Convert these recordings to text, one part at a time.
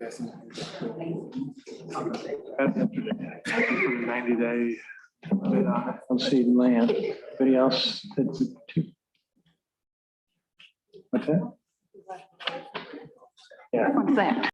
That's 90-day. Let's see, land. Anybody else? What's that? Yeah. What's that?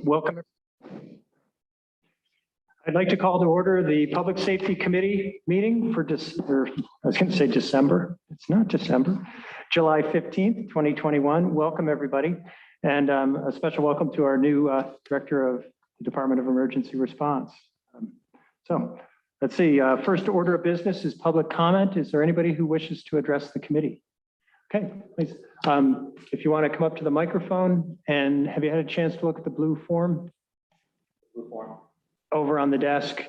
Welcome. I'd like to call to order the Public Safety Committee meeting for I was going to say December. It's not December. July 15th, 2021. Welcome, everybody. And a special welcome to our new Director of the Department of Emergency Response. So let's see. First order of business is public comment. Is there anybody who wishes to address the committee? Okay, please. If you want to come up to the microphone, and have you had a chance to look at the blue form? Blue form. Over on the desk.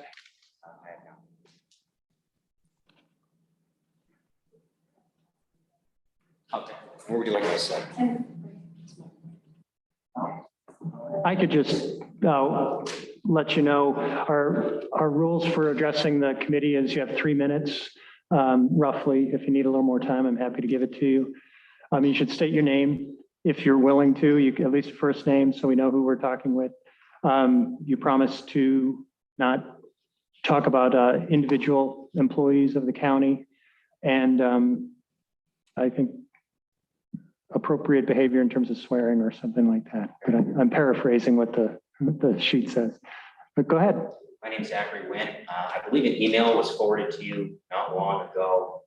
Okay. What would you like to say? I could just let you know our rules for addressing the committee is you have 3 minutes, roughly. If you need a little more time, I'm happy to give it to you. You should state your name if you're willing to. You can, at least first name, so we know who we're talking with. You promise to not talk about individual employees of the county, and I think appropriate behavior in terms of swearing or something like that. But I'm paraphrasing what the sheet says. But go ahead. My name is Zachary Wynn. I believe an email was forwarded to you not long ago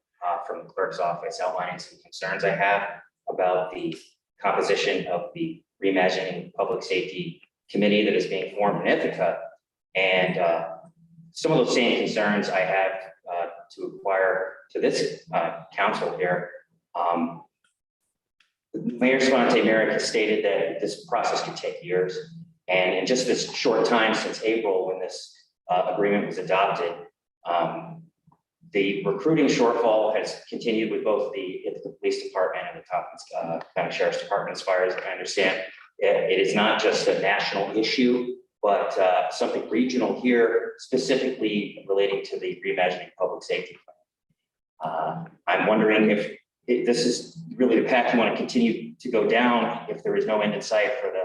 from the clerk's office outlining some concerns I have about the composition of the Reimagining Public Safety Committee that is being formed in Ithaca. And some of those same concerns I have to acquire to this council here. Mayor Svante Merrick has stated that this process could take years. And in just this short time since April, when this agreement was adopted, the recruiting shortfall has continued with both the police department and the Tompkins County Sheriff's Department. As far as I understand, it is not just a national issue, but something regional here, specifically relating to the Reimagining Public Safety Plan. I'm wondering if this is really the path you want to continue to go down, if there is no end in sight for the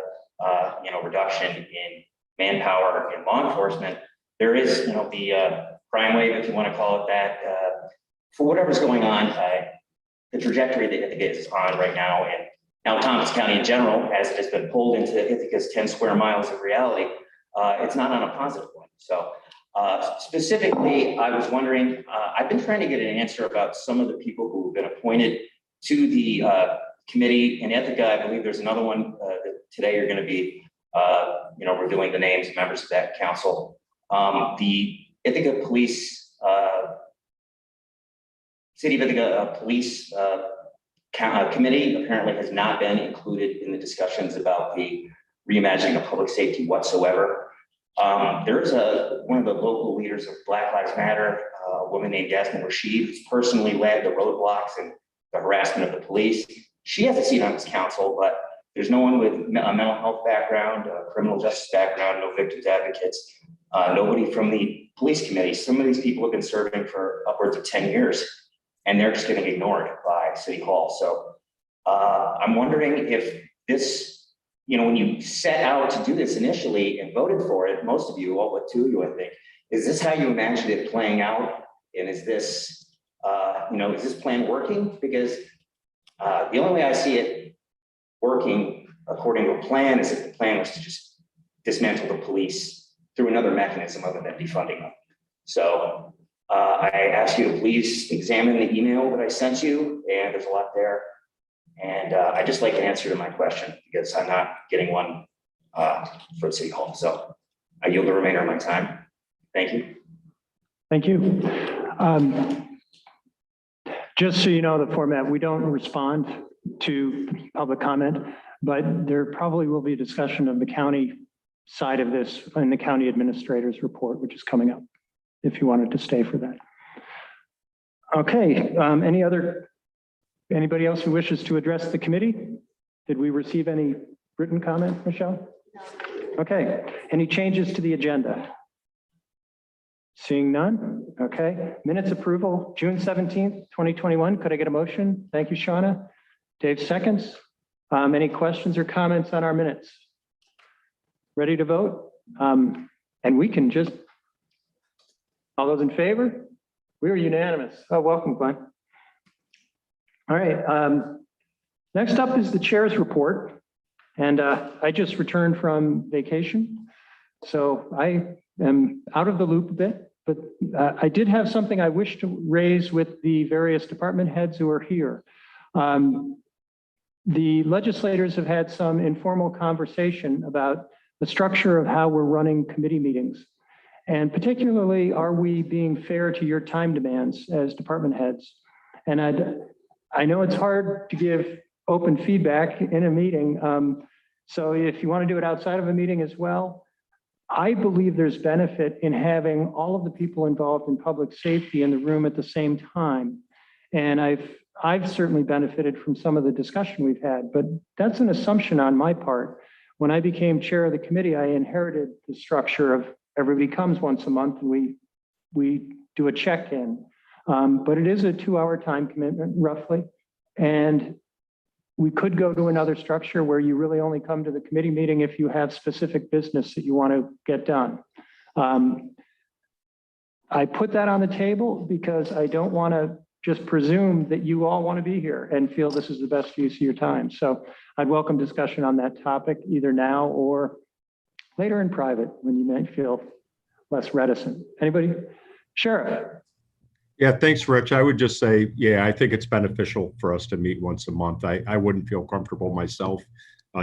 reduction in manpower in law enforcement. There is, the crime wave, if you want to call it that, for whatever's going on, the trajectory that Ithaca is on right now, and now Tompkins County in general, as it has been pulled into Ithaca's 10 square miles of reality, it's not on a positive one. So specifically, I was wondering, I've been trying to get an answer about some of the people who have been appointed to the committee in Ithaca. I believe there's another one that today you're going to be, revealing the names of members of that council. The Ithaca Police, City of Ithaca Police Committee apparently has not been included in the discussions about the reimagining of public safety whatsoever. There's one of the local leaders of Black Lives Matter, a woman named Yasmin Rashid, who's personally led the roadblocks and the harassment of the police. She has a seat on this council, but there's no one with a mental health background, a criminal justice background, no victims advocates, nobody from the police committee. Some of these people have been serving for upwards of 10 years, and they're just getting ignored by City Hall. So I'm wondering if this, when you set out to do this initially and voted for it, most of you, all but 2 of you, I think, is this how you imagined it playing out? And is this, is this plan working? Because the only way I see it working according to a plan is if the plan was to just dismantle the police through another mechanism other than defunding them. So I ask you to please examine the email that I sent you, and there's a lot there. And I'd just like an answer to my question because I'm not getting one for City Hall. So I yield the remainder of my time. Thank you. Thank you. Just so you know the format, we don't respond to public comment, but there probably will be a discussion of the county side of this in the county administrator's report, which is coming up, if you wanted to stay for that. Okay, anybody else who wishes to address the committee? Did we receive any written comment, Michelle? No. Okay, any changes to the agenda? Seeing none, okay. Minutes approval, June 17th, 2021. Could I get a motion? Thank you, Shauna. Dave seconds. Any questions or comments on our minutes? Ready to vote? And we can just, all those in favor? We are unanimous. Oh, welcome, Glenn. All right, next up is the chair's report. And I just returned from vacation, so I am out of the loop a bit, but I did have something I wish to raise with the various department heads who are here. The legislators have had some informal conversation about the structure of how we're running committee meetings. And particularly, are we being fair to your time demands as department heads? And I know it's hard to give open feedback in a meeting. So if you want to do it outside of a meeting as well, I believe there's benefit in having all of the people involved in public safety in the room at the same time. And I've certainly benefited from some of the discussion we've had, but that's an assumption on my part. When I became chair of the committee, I inherited the structure of everybody comes once a month and we do a check-in. But it is a 2-hour time commitment roughly. And we could go to another structure where you really only come to the committee meeting if you have specific business that you want to get done. I put that on the table because I don't want to just presume that you all want to be here and feel this is the best use of your time. So I'd welcome discussion on that topic either now or later in private when you might feel less reticent. Anybody? Sheriff. Yeah, thanks, Rich. I would just say, yeah, I think it's beneficial for us to meet once a month. I wouldn't feel comfortable myself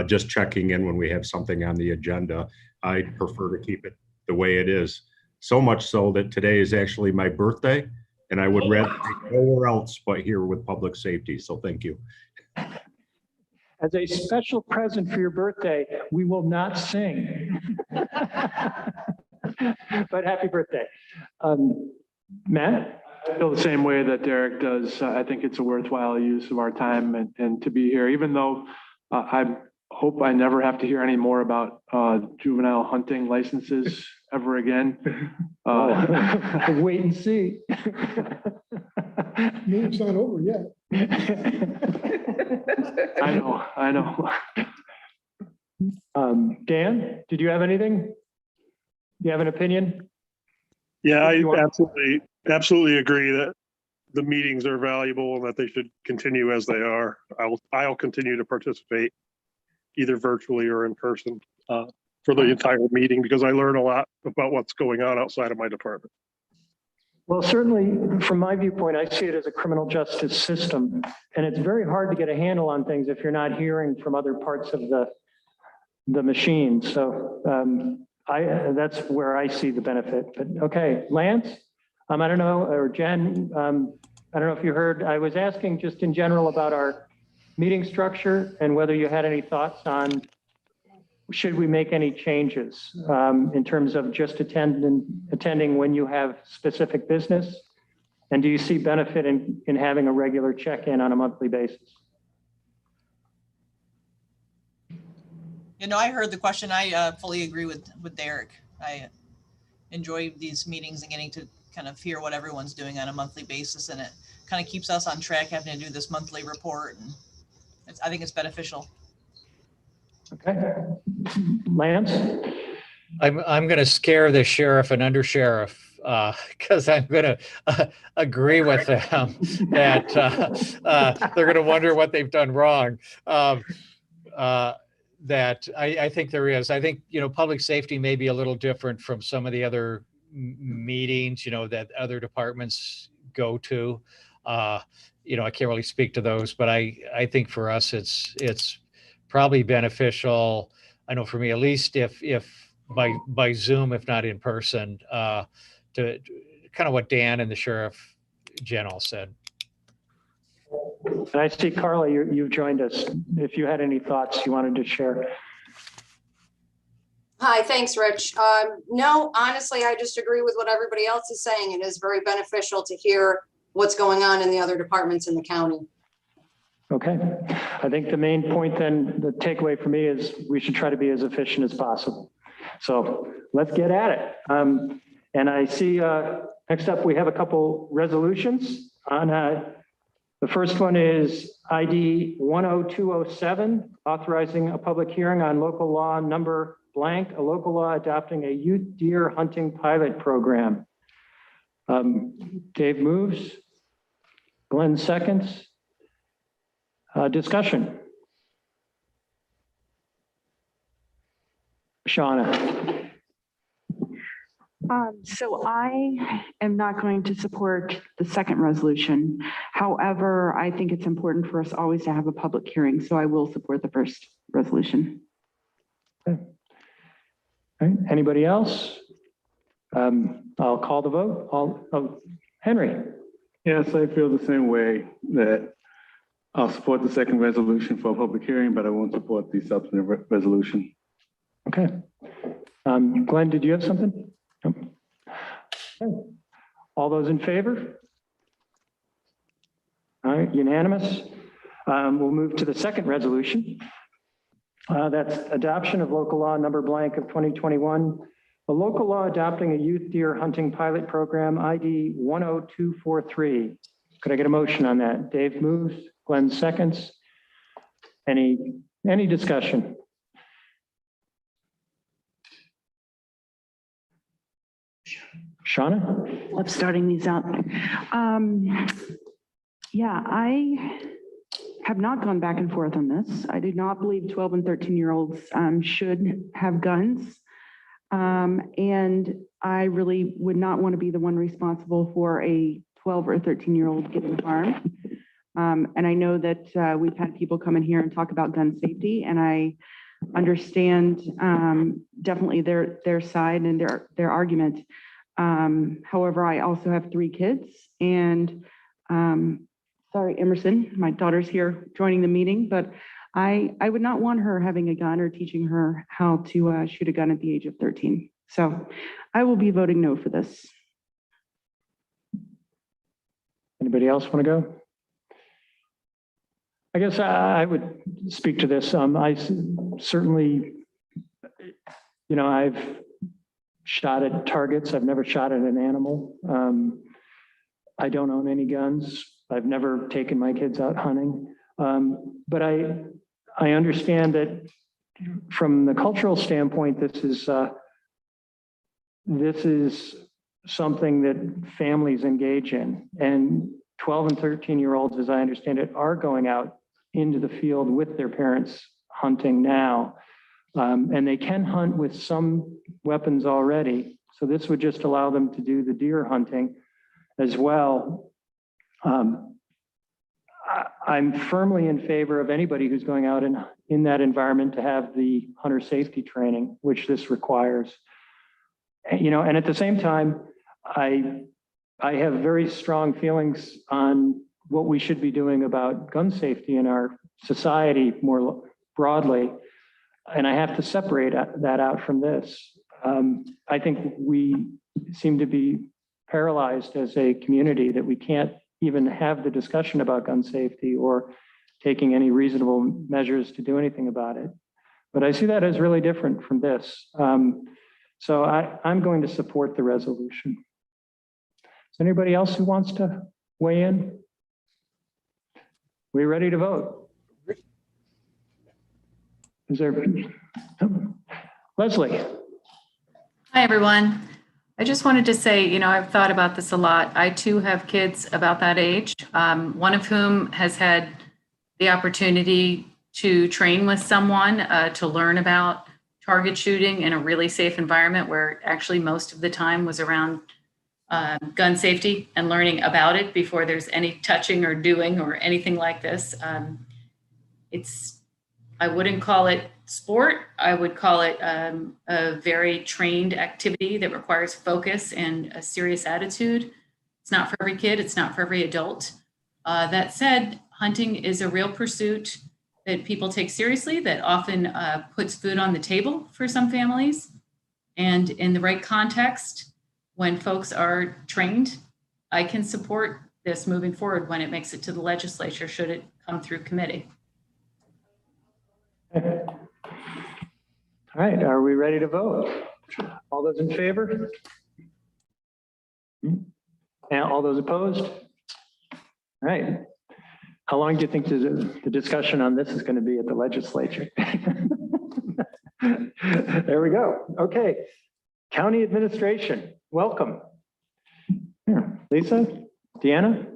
just checking in when we have something on the agenda. I prefer to keep it the way it is. So much so that today is actually my birthday, and I would rather be nowhere else but here with public safety. So thank you. As a special present for your birthday, we will not sing. But happy birthday. Matt? I feel the same way that Derek does. I think it's a worthwhile use of our time and to be here, even though I hope I never have to hear any more about juvenile hunting licenses ever again. Wait and see. No, it's not over yet. I know. Dan, did you have anything? Do you have an opinion? Yeah, I absolutely agree that the meetings are valuable and that they should continue as they are. I'll continue to participate either virtually or in person for the entire meeting because I learn a lot about what's going on outside of my department. Well, certainly from my viewpoint, I see it as a criminal justice system, and it's very hard to get a handle on things if you're not hearing from other parts of the machine. So that's where I see the benefit. But okay, Lance, I don't know, or Jen, I don't know if you heard, I was asking just in general about our meeting structure and whether you had any thoughts on should we make any changes in terms of just attending when you have specific business? And do you see benefit in having a regular check-in on a monthly basis? You know, I heard the question. I fully agree with Derek. I enjoy these meetings and getting to kind of hear what everyone's doing on a monthly basis. And it kind of keeps us on track having to do this monthly report. And I think it's beneficial. Okay. Lance? I'm going to scare the sheriff and undersheriff because I'm going to agree with them that they're going to wonder what they've done wrong. That I think there is. I think, you know, public safety may be a little different from some of the other meetings, you know, that other departments go to. You know, I can't really speak to those, but I think for us, it's probably beneficial. I know for me, at least if by Zoom, if not in person, to kind of what Dan and the Sheriff General said. And I see, Carla, you've joined us. If you had any thoughts you wanted to share. Hi, thanks, Rich. No, honestly, I just agree with what everybody else is saying. It is very beneficial to hear what's going on in the other departments in the county. Okay. I think the main point then, the takeaway for me is we should try to be as efficient as possible. So let's get at it. And I see next up, we have a couple resolutions on the first one is ID 10207, authorizing a public hearing on local law number blank, a local law adopting a youth deer hunting pilot program. Dave moves. Glenn seconds. Discussion. Shauna. So I am not going to support the second resolution. However, I think it's important for us always to have a public hearing, so I will support the first resolution. Okay. All right. Anybody else? I'll call the vote. Henry. Yes, I feel the same way, that I'll support the second resolution for a public hearing, but I won't support the substantive resolution. Okay. Glenn, did you have something? Nope. Okay. All those in favor? All right, unanimous. We'll move to the second resolution. That's adoption of local law number blank of 2021. A local law adopting a youth deer hunting pilot program, ID 10243. Could I get a motion on that? Dave moves, Glenn seconds. Any discussion? Shauna? Love starting these out. Yeah, I have not gone back and forth on this. I do not believe 12 and 13-year-olds should have guns. And I really would not want to be the one responsible for a 12 or 13-year-old getting harmed. And I know that we've had people come in here and talk about gun safety, and I understand definitely their side and their argument. However, I also have 3 kids, and sorry, Emerson, my daughter's here joining the meeting, but I would not want her having a gun or teaching her how to shoot a gun at the age of 13. So I will be voting no for this. Anybody else want to go? I guess I would speak to this. I certainly, I've shot at targets. I've never shot at an animal. I don't own any guns. I've never taken my kids out hunting. But I understand that from the cultural standpoint, this is something that families engage in. And 12 and 13-year-olds, as I understand it, are going out into the field with their parents hunting now. And they can hunt with some weapons already. So this would just allow them to do the deer hunting as well. I'm firmly in favor of anybody who's going out in that environment to have the hunter safety training, which this requires. And at the same time, I have very strong feelings on what we should be doing about gun safety in our society more broadly. And I have to separate that out from this. I think we seem to be paralyzed as a community that we can't even have the discussion about gun safety or taking any reasonable measures to do anything about it. But I see that as really different from this. So I'm going to support the resolution. Is there anybody else who wants to weigh in? We ready to vote? Is there, Leslie? Hi, everyone. I just wanted to say, I've thought about this a lot. I too have kids about that age, one of whom has had the opportunity to train with someone to learn about target shooting in a really safe environment where actually most of the time was around gun safety and learning about it before there's any touching or doing or anything like this. I wouldn't call it sport. I would call it a very trained activity that requires focus and a serious attitude. It's not for every kid. It's not for every adult. That said, hunting is a real pursuit that people take seriously, that often puts food on the table for some families. And in the right context, when folks are trained, I can support this moving forward when it makes it to the legislature, should it come through committee. All right, are we ready to vote? All those in favor? And all those opposed? All right. How long do you think the discussion on this is going to be at the legislature? There we go. Okay. County administration, welcome. Here, Lisa, Deanna?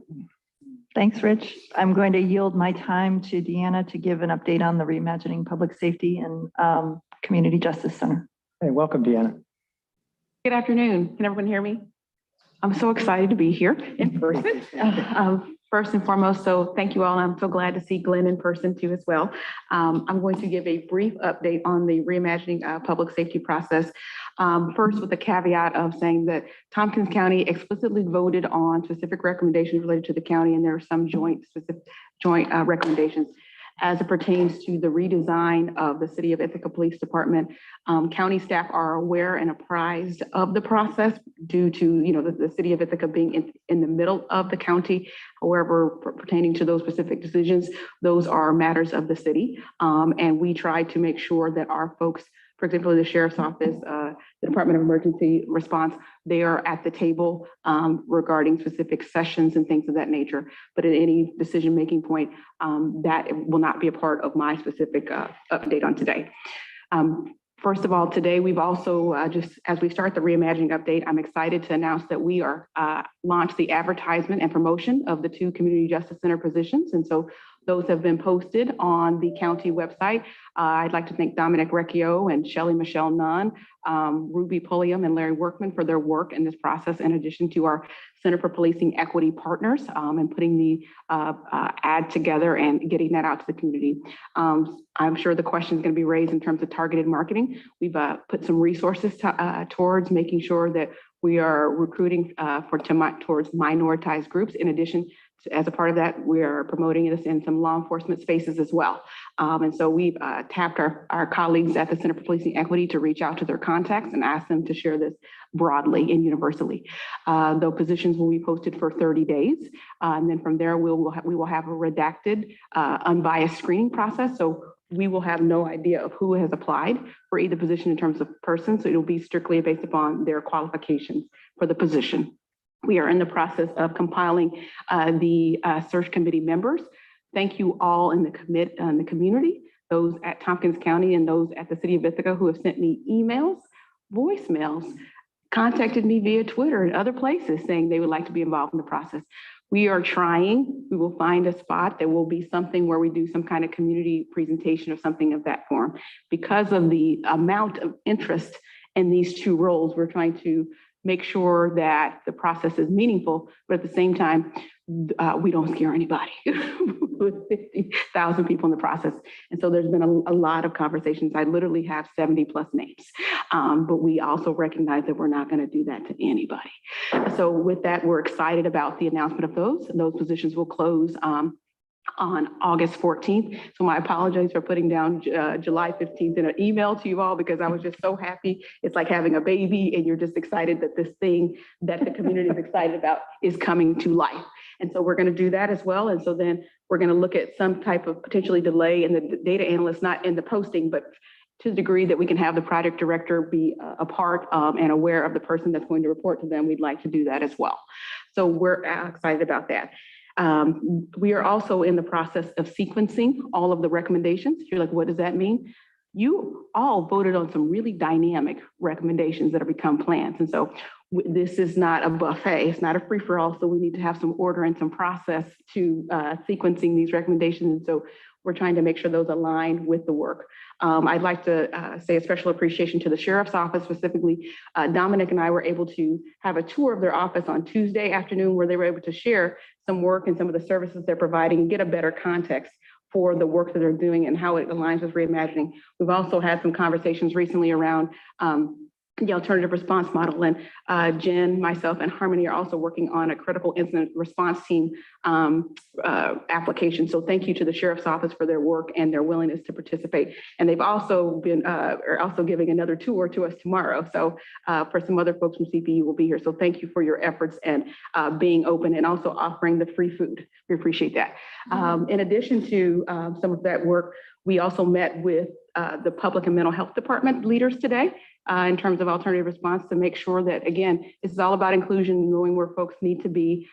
Thanks, Rich. I'm going to yield my time to Deanna to give an update on the Reimagining Public Safety and Community Justice Center. Hey, welcome, Deanna. Good afternoon. Can everyone hear me? I'm so excited to be here in person. First and foremost, so thank you all. I'm so glad to see Glenn in person too as well. I'm going to give a brief update on the Reimagining Public Safety process. First, with the caveat of saying that Tompkins County explicitly voted on specific recommendations related to the county, and there are some joint recommendations as it pertains to the redesign of the City of Ithaca Police Department. County staff are aware and apprised of the process due to the City of Ithaca being in the middle of the county. However, pertaining to those specific decisions, those are matters of the city. And we try to make sure that our folks, for example, the Sheriff's Office, the Department of Emergency Response, they are at the table regarding specific sessions and things of that nature. But at any decision-making point, that will not be a part of my specific update on today. First of all, today we've also, just as we start the reimagining update, I'm excited to announce that we are launched the advertisement and promotion of the 2 Community Justice Center positions. And so those have been posted on the county website. I'd like to thank Dominic Recchio and Shelley Michelle Nunn, Ruby Pulliam and Larry Workman for their work in this process, in addition to our Center for Policing Equity partners and putting the ad together and getting that out to the community. I'm sure the question is going to be raised in terms of targeted marketing. We've put some resources towards making sure that we are recruiting towards minoritized groups. In addition, as a part of that, we are promoting this in some law enforcement spaces as well. And so we've tapped our colleagues at the Center for Policing Equity to reach out to their contacts and ask them to share this broadly and universally. The positions will be posted for 30 days. And then from there, we will have a redacted, unbiased screening process. So we will have no idea of who has applied for either position in terms of person. So it'll be strictly based upon their qualifications for the position. We are in the process of compiling the search committee members. Thank you all in the community, those at Tompkins County and those at the City of Ithaca who have sent me emails, voicemails, contacted me via Twitter and other places saying they would like to be involved in the process. We are trying. We will find a spot. There will be something where we do some kind of community presentation or something of that form. Because of the amount of interest in these 2 roles, we're trying to make sure that the process is meaningful, but at the same time, we don't scare anybody with 50,000 people in the process. And so there's been a lot of conversations. I literally have 70 plus names, but we also recognize that we're not going to do that to anybody. So with that, we're excited about the announcement of those. Those positions will close on August 14th. So my apologies for putting down July 15th in an email to you all, because I was just so happy. It's like having a baby and you're just excited that this thing that the community is excited about is coming to life. And so we're going to do that as well. And so then we're going to look at some type of potentially delay in the data analyst, not in the posting, but to the degree that we can have the project director be a part and aware of the person that's going to report to them. We'd like to do that as well. So we're excited about that. We are also in the process of sequencing all of the recommendations. You're like, what does that mean? You all voted on some really dynamic recommendations that have become plans. And so this is not a buffet. It's not a free for all. So we need to have some order and some process to sequencing these recommendations. And so we're trying to make sure those align with the work. I'd like to say a special appreciation to the Sheriff's Office specifically. Dominic and I were able to have a tour of their office on Tuesday afternoon where they were able to share some work and some of the services they're providing and get a better context for the work that they're doing and how it aligns with reimagining. We've also had some conversations recently around the alternative response model, and Jen, myself, and Harmony are also working on a critical incident response team application. So thank you to the Sheriff's Office for their work and their willingness to participate. And they've also been are also giving another tour to us tomorrow. So for some other folks from CPU will be here. So thank you for your efforts and being open and also offering the free food. We appreciate that. In addition to some of that work, we also met with the Public and Mental Health Department leaders today in terms of alternative response to make sure that, again, this is all about inclusion, knowing where folks need to be,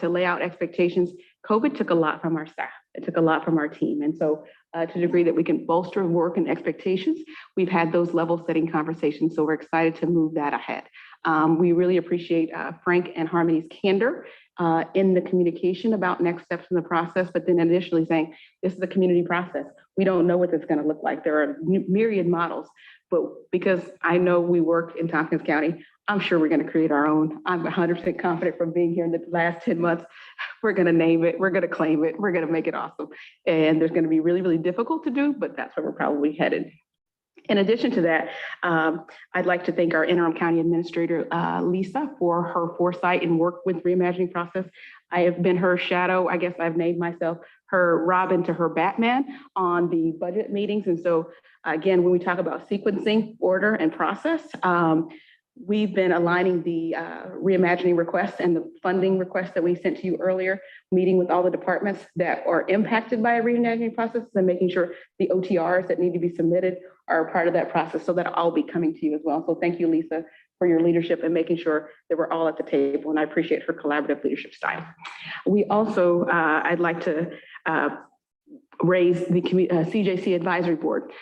to lay out expectations. COVID took a lot from our staff. It took a lot from our team. And so to the degree that we can bolster work and expectations, we've had those level setting conversations. So we're excited to move that ahead. We really appreciate Frank and Harmony's candor in the communication about next steps in the process, but then additionally saying, this is a community process. We don't know what it's going to look like. There are myriad models, but because I know we work in Tompkins County, I'm sure we're going to create our own. I'm 100% confident from being here in the last 10 months. We're going to name it. We're going to claim it. We're going to make it awesome. And there's going to be really, really difficult to do, but that's where we're probably headed. In addition to that, I'd like to thank our interim county administrator, Lisa, for her foresight and work with reimagining process. I have been her shadow. I guess I've named myself her Robin to her Batman on the budget meetings. And so again, when we talk about sequencing, order, and process, we've been aligning the reimagining requests and the funding requests that we sent to you earlier, meeting with all the departments that are impacted by a reimagining process and making sure the OTRs that need to be submitted are part of that process. So that'll all be coming to you as well. So thank you, Lisa, for your leadership and making sure that we're all at the table. And I appreciate her collaborative leadership style. We also, I'd like to raise the CJC Advisory Board.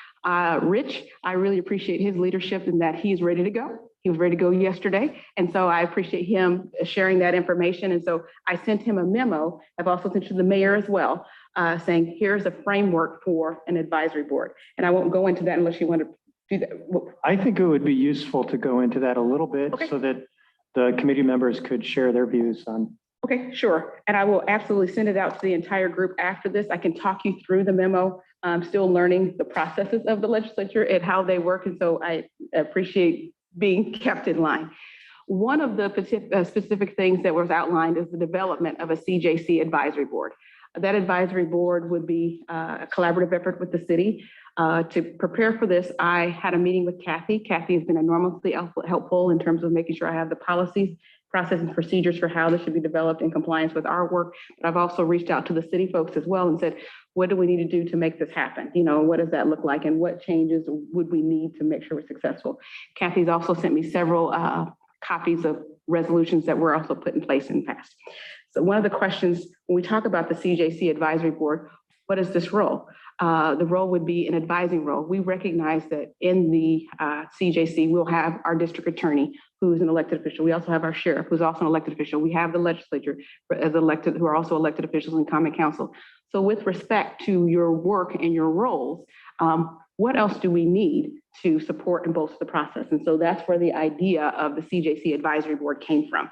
Rich, I really appreciate his leadership and that he's ready to go. He was ready to go yesterday. And so I appreciate him sharing that information. And so I sent him a memo. I've also sent to the mayor as well, saying, here's a framework for an advisory board. And I won't go into that unless you want to do that. I think it would be useful to go into that a little bit so that the committee members could share their views on. Okay, sure. And I will absolutely send it out to the entire group after this. I can talk you through the memo. I'm still learning the processes of the legislature and how they work. And so I appreciate being kept in line. One of the specific things that was outlined is the development of a CJC advisory board. That advisory board would be a collaborative effort with the city. To prepare for this, I had a meeting with Kathy. Kathy has been enormously helpful in terms of making sure I have the policies, process, and procedures for how this should be developed in compliance with our work. But I've also reached out to the city folks as well and said, what do we need to do to make this happen? You know, what does that look like? And what changes would we need to make sure we're successful? Kathy's also sent me several copies of resolutions that were also put in place in the past. So one of the questions when we talk about the CJC advisory board, what is this role? The role would be an advising role. We recognize that in the CJC, we'll have our district attorney, who's an elected official. We also have our sheriff, who's also an elected official. We have the legislature as elected, who are also elected officials in common council. So with respect to your work and your roles, what else do we need to support and bolster the process? And so that's where the idea of the CJC advisory board came from.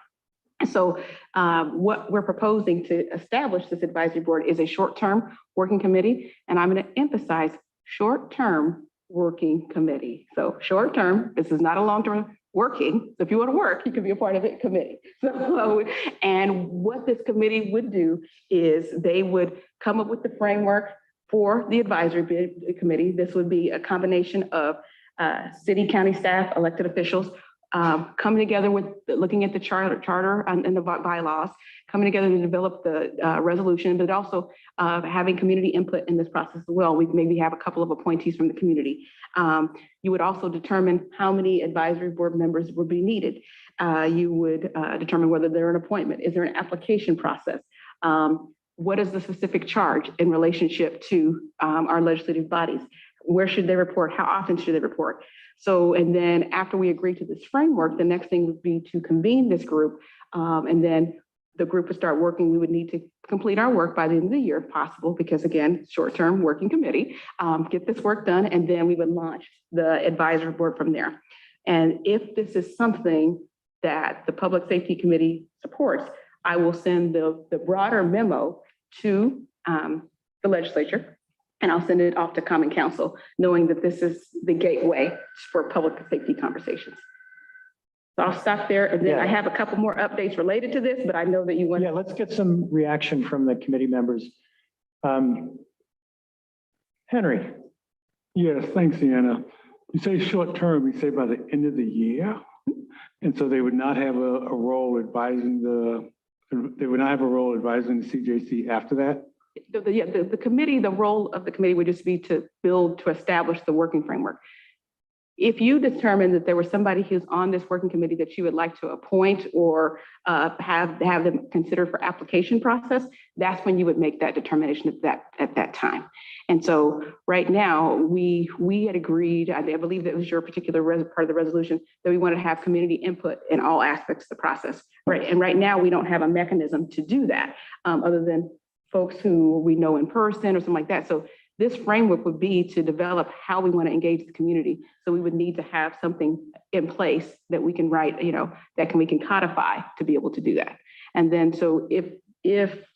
So what we're proposing to establish this advisory board is a short-term working committee, and I'm going to emphasize short-term working committee. So short-term, this is not a long-term working. So if you want to work, you can be a part of the committee. So, and what this committee would do is they would come up with the framework for the advisory committee. This would be a combination of city, county staff, elected officials, coming together with looking at the charter and the bylaws, coming together to develop the resolution, but also having community input in this process as well. We maybe have a couple of appointees from the community. You would also determine how many advisory board members would be needed. You would determine whether they're an appointment. Is there an application process? What is the specific charge in relationship to our legislative bodies? Where should they report? How often should they report? So, and then after we agree to this framework, the next thing would be to convene this group. And then the group would start working. We would need to complete our work by the end of the year if possible, because again, short-term working committee, get this work done. And then we would launch the advisory board from there. And if this is something that the Public Safety Committee supports, I will send the broader memo to the legislature And I'll send it off to Common Council, knowing that this is the gateway for public safety conversations. So I'll stop there, and then I have a couple more updates related to this, but I know that you want. Yeah, let's get some reaction from the committee members. Henry. Yes, thanks, Deanna. You say short term, you say by the end of the year? And so they would not have a role advising the CJC after that? The committee, the role of the committee would just be to establish the working framework. If you determine that there was somebody who's on this working committee that you would like to appoint or have them considered for application process, that's when you would make that determination at that time. And so right now, we had agreed, I believe that was your particular part of the resolution, that we wanted to have community input in all aspects of the process. Right. And right now, we don't have a mechanism to do that other than folks who we know in person or something like that. So this framework would be to develop how we want to engage the community. So we would need to have something in place that we can write, we can codify to be able to do that. And then, so if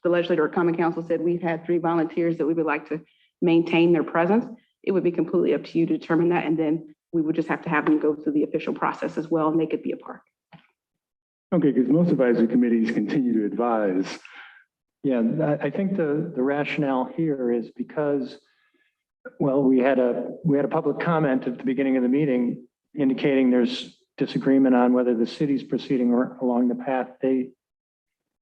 the legislature or Common Council said we've had 3 volunteers that we would like to maintain their presence, it would be completely up to you to determine that. And then we would just have to have them go through the official process as well, and they could be a part. Okay, because most advisory committees continue to advise. Yeah, I think the rationale here is because, well, we had a public comment at the beginning of the meeting indicating there's disagreement on whether the city's proceeding along the path they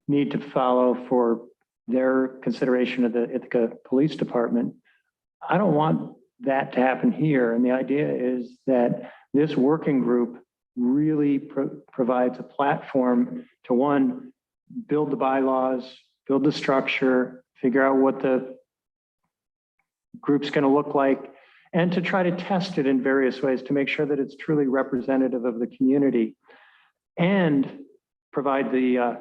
need to follow for their consideration of the Ithaca Police Department. I don't want that to happen here. And the idea is that this working group really provides a platform to, one, build the bylaws, build the structure, figure out what the group's going to look like, and to try to test it in various ways to make sure that it's truly representative of the community, and provide the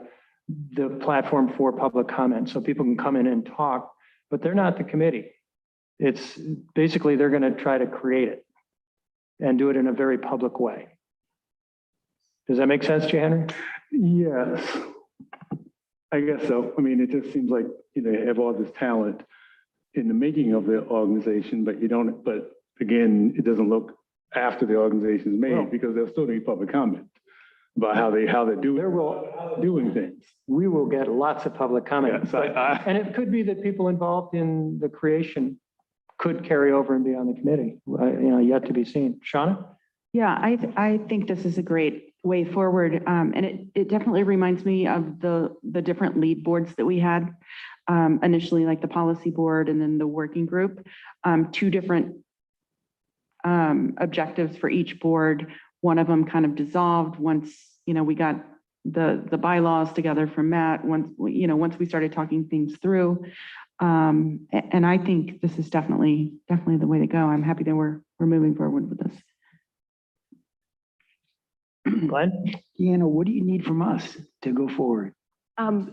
platform for public comment so people can come in and talk, but they're not the committee. It's basically they're going to try to create it and do it in a very public way. Does that make sense to you, Henry? Yes, I guess so. I mean, it just seems like, you have all this talent in the making of the organization, but you don't, but again, it doesn't look after the organization is made, because there'll still be public comment about how they're doing things. We will get lots of public comment. Yes, and it could be that people involved in the creation could carry over and be on the committee, yet to be seen. Shauna? Yeah, I think this is a great way forward. And it definitely reminds me of the different lead boards that we had initially, like the policy board and then the working group, 2 different objectives for each board. One of them kind of dissolved once, we got the bylaws together from Matt, once we started talking things through. And I think this is definitely the way to go. I'm happy that we're moving forward with this. Glenn? Deanna, what do you need from us to go forward?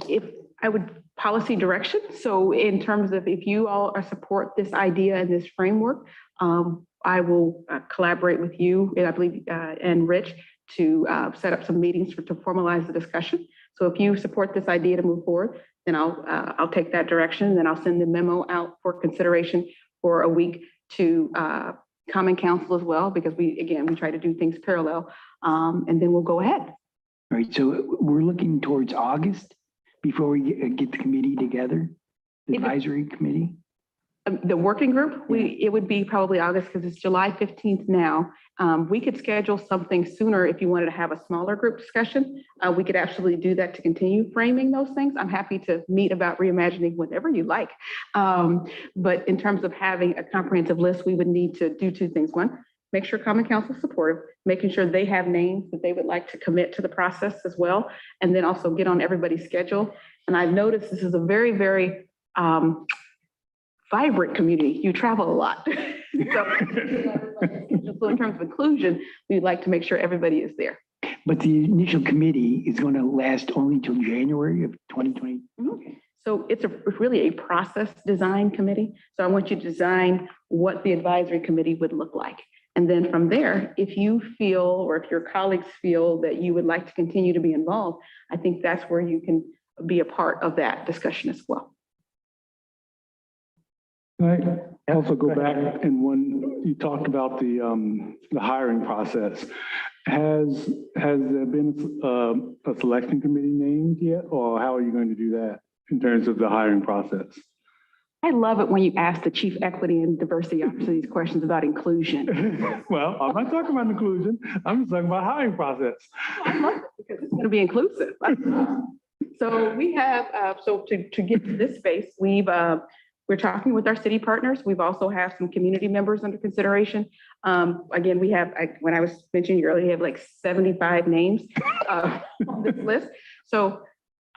If I would policy direction. So in terms of if you all support this idea and this framework, I will collaborate with you and I believe and Rich to set up some meetings to formalize the discussion. So if you support this idea to move forward, then I'll take that direction. Then I'll send the memo out for consideration for a week to Common Council as well, because we try to do things parallel, and then we'll go ahead. All right, so we're looking towards August before we get the committee together, the advisory committee? The working group, it would be probably August because it's July 15th now. We could schedule something sooner if you wanted to have a smaller group discussion. We could absolutely do that to continue framing those things. I'm happy to meet about reimagining whatever you like. But in terms of having a comprehensive list, we would need to do 2 things. One, make sure Common Council is supportive, making sure they have names that they would like to commit to the process as well, and then also get on everybody's schedule. And I've noticed this is a very, very vibrant community. You travel a lot. So in terms of inclusion, we'd like to make sure everybody is there. But the initial committee is going to last only till January of 2020. Okay. So it's really a process design committee. So I want you to design what the advisory committee would look like. And then from there, if you feel, or if your colleagues feel that you would like to continue to be involved, I think that's where you can be a part of that discussion as well. Can I also go back and when you talked about the hiring process, has there been a selection committee named yet, or how are you going to do that in terms of the hiring process? I love it when you ask the chief equity and diversity officer these questions about inclusion. Well, I'm not talking about inclusion. I'm just talking about hiring process. I love it because it's going to be inclusive. So we have, so to get to this space, we're talking with our city partners. We've also have some community members under consideration. Again, we have, when I was mentioning earlier, we have like 75 names on this list. So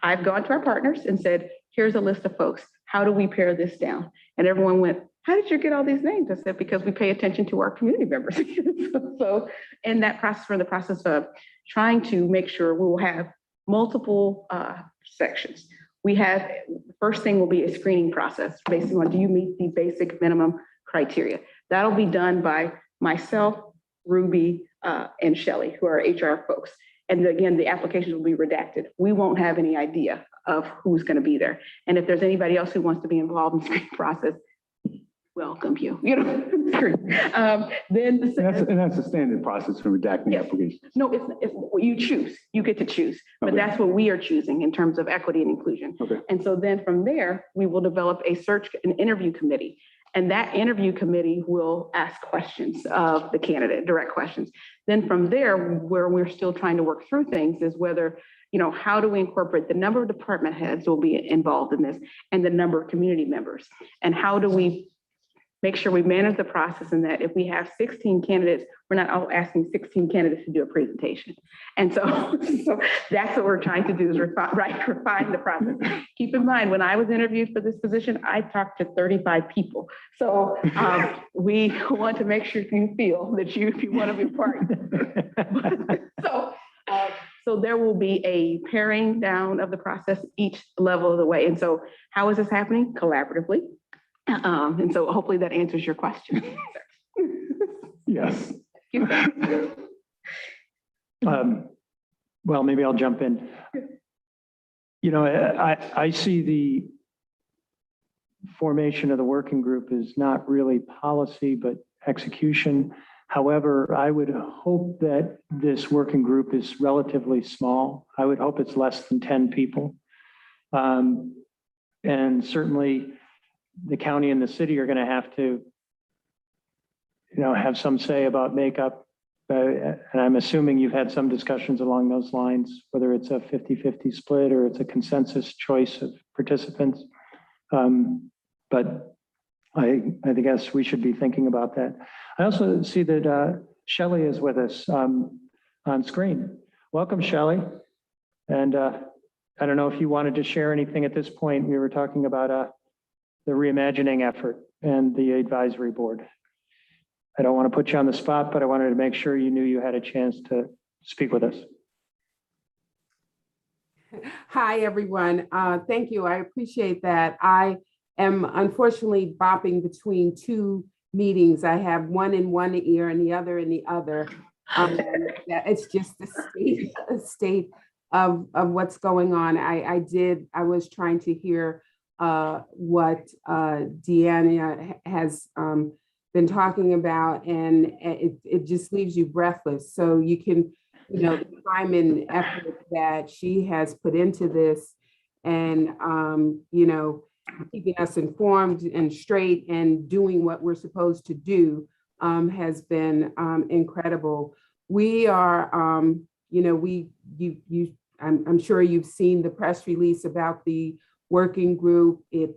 I've gone to our partners and said, here's a list of folks. How do we pare this down? And everyone went, how did you get all these names? I said, because we pay attention to our community members. So in that process, we're in the process of trying to make sure we will have multiple sections. We have, the first thing will be a screening process based on, do you meet the basic minimum criteria? That'll be done by myself, Ruby, and Shelley, who are HR folks. And again, the applications will be redacted. We won't have any idea of who's going to be there. And if there's anybody else who wants to be involved in the screening process, welcome you. Then that's a standard process for redacting applications. No, it's what you choose. You get to choose, but Okay. that's what we are choosing in terms of equity and inclusion. Okay. And so then from there, we will develop an interview committee. And that interview committee will ask questions of the candidate, direct questions. Then from there, where we're still trying to work through things is whether, how do we incorporate the number of department heads will be involved in this and the number of community members? And how do we make sure we manage the process in that if we have 16 candidates, we're not all asking 16 candidates to do a presentation. And so that's what we're trying to do is refine the process. Keep in mind, when I was interviewed for this position, I talked to 35 people. So we want to make sure you feel that if you want to be part. So there will be a paring down of the process each level of the way. And so how is this happening? Collaboratively. And so hopefully that answers your question. Yes. Well, maybe I'll jump in. I see the formation of the working group is not really policy, but execution. However, I would hope that this working group is relatively small. I would hope it's less than 10 people. And certainly the county and the city are going to have to, have some say about makeup. And I'm assuming you've had some discussions along those lines, whether it's a 50-50 split or it's a consensus choice of participants. But I guess we should be thinking about that. I also see that Shelley is with us on screen. Welcome, Shelley. And I don't know if you wanted to share anything at this point. We were talking about the reimagining effort and the advisory board. I don't want to put you on the spot, but I wanted to make sure you knew you had a chance to speak with us. Hi, everyone. Thank you. I appreciate that. I am unfortunately bopping between two meetings. I have one in one ear and the other in the other. It's just the state of what's going on. I was trying to hear what Deanna has been talking about, and it just leaves you breathless. So you can, the time and effort that she has put into this, and keeping us informed and straight and doing what we're supposed to do has been incredible. We are, I'm sure you've seen the press release about the working group. It